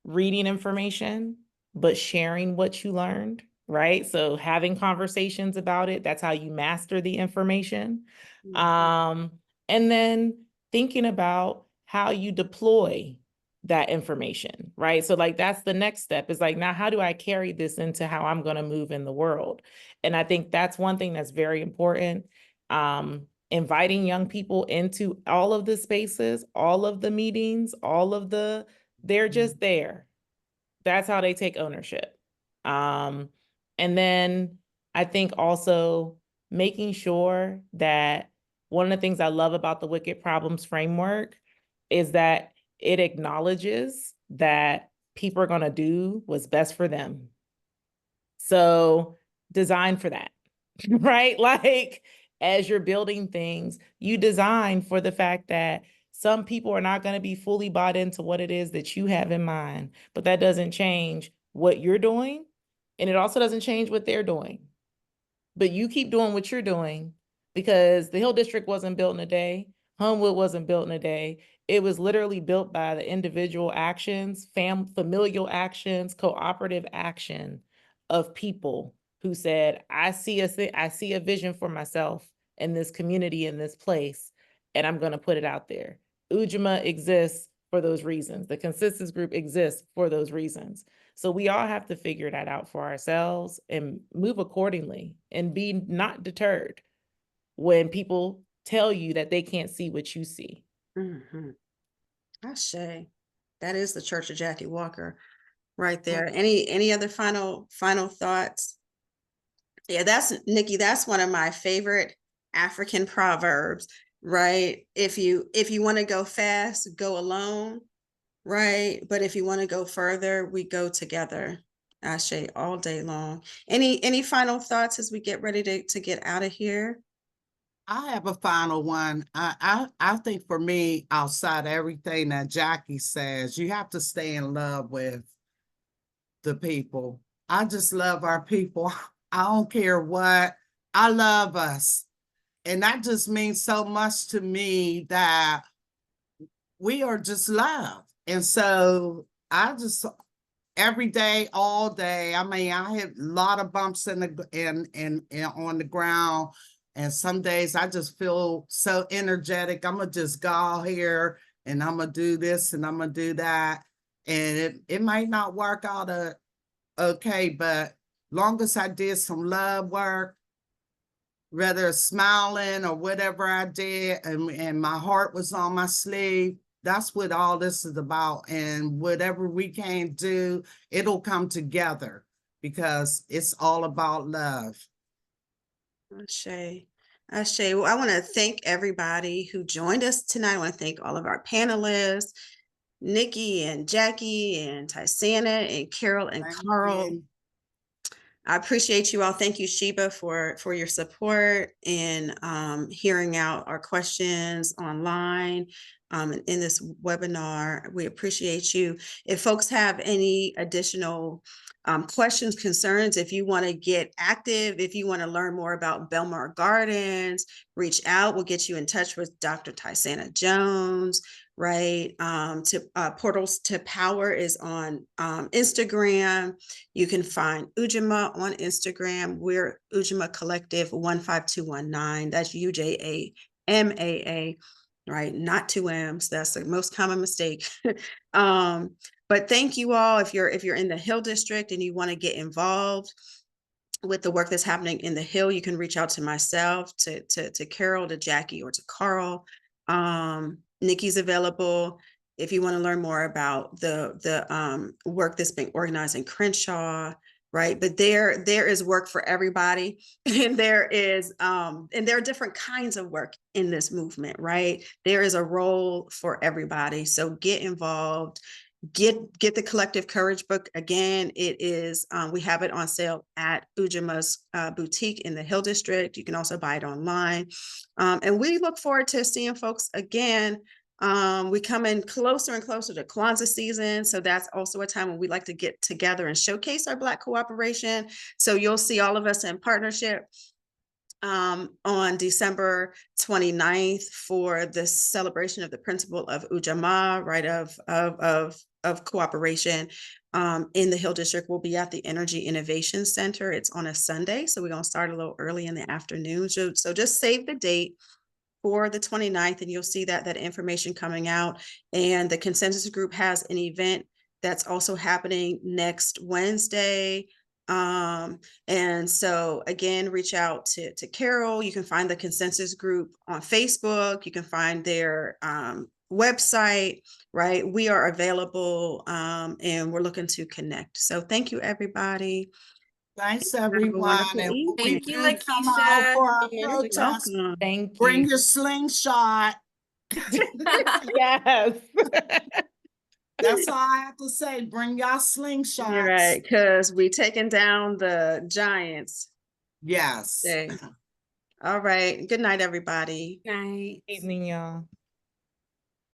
reading information, but sharing what you learned, right? So having conversations about it, that's how you master the information. And then thinking about how you deploy that information, right? So like, that's the next step, is like, now how do I carry this into how I'm going to move in the world? And I think that's one thing that's very important. Inviting young people into all of the spaces, all of the meetings, they're just there. That's how they take ownership. And then I think also making sure that one of the things I love about the Wicked Problems framework is that it acknowledges that people are going to do what's best for them. So design for that, right? Like, as you're building things, you design for the fact that some people are not going to be fully bought into what it is that you have in mind, but that doesn't change what you're doing. And it also doesn't change what they're doing. But you keep doing what you're doing, because the Hill District wasn't built in a day. Homewood wasn't built in a day. It was literally built by the individual actions, familial actions, cooperative action of people who said, I see a vision for myself in this community, in this place, and I'm going to put it out there. Ujamaa exists for those reasons. The consensus group exists for those reasons. So we all have to figure that out for ourselves and move accordingly, and be not deterred when people tell you that they can't see what you see. Ashe. That is the Church of Jackie Walker right there. Any other final thoughts? Yeah, that's Niki, that's one of my favorite African proverbs, right? If you want to go fast, go alone, right? But if you want to go further, we go together. Ashe, all day long. Any final thoughts as we get ready to get out of here? I have a final one. I think for me, outside everything that Jackie says, you have to stay in love with the people. I just love our people. I don't care what. I love us. And that just means so much to me, that we are just loved. And so I just, every day, all day, I mean, I had a lot of bumps in the on the ground. And some days I just feel so energetic. I'm gonna just go out here and I'm gonna do this and I'm gonna do that. And it might not work out okay, but long as I did some love work, whether smiling or whatever I did, and my heart was on my sleeve, that's what all this is about. And whatever we can do, it'll come together, because it's all about love. Ashe. Ashe. Well, I want to thank everybody who joined us tonight. I want to thank all of our panelists, Nikki and Jackie and Tyi-Sanna and Carol and Thank Carl. you. I appreciate you all. Thank you, Sheba, for your support and hearing out our questions online in this webinar. We appreciate you. If folks have any additional questions, concerns, if you want to get active, if you want to learn more about Belmar Gardens, reach out. We'll get you in touch with Dr. Tyi-Sanna Jones. Right. Portals to Power is on Instagram. You can find Ujamaa on Instagram. We're Ujamaa Collective 15219. That's UJAMAA, right? Not two M's. That's the most common mistake. But thank you all. If you're in the Hill District and you want to get involved with the work that's happening in the Hill, you can reach out to myself, to Carol, to Jackie, or to Carl. Nikki's available if you want to learn more about the work that's being organized in Crenshaw, right? But there is work for everybody, and there are different kinds of work in this movement, right? There is a role for everybody. So get involved. Get the Collective Courage book. Again, it is we have it on sale at Ujamaa's boutique in the Hill District. You can also buy it online, and we look forward to seeing folks again. We come in closer and closer to Kwanzaa season, so that's also a time when we like to get together and showcase our Black cooperation. So you'll see all of us in partnership on December 29th for the celebration of the principle of Ujamaa, right, of cooperation in the Hill District. We'll be at the Energy Innovation Center. It's on a Sunday, so we're going to start a little early in the afternoon. So just save the date for the 29th, and you'll see that information coming out. And the consensus group has an event that's also happening next Wednesday. And so again, reach out to Carol. You can find the consensus group on Facebook. You can find their website, right? We are available and we're looking to connect. So thank you, everybody. Thanks, Have a everyone. wonderful And when we evening. Thank you, do come out Lakeisha. for our You're protest, Welcome. Thank bring you. your slingshot. Yes. That's all I have to say. Bring y'all slingshots. You're right, because we taking down the giants. Yes. Okay. All right. Good night, everybody. Night. Evening, y'all.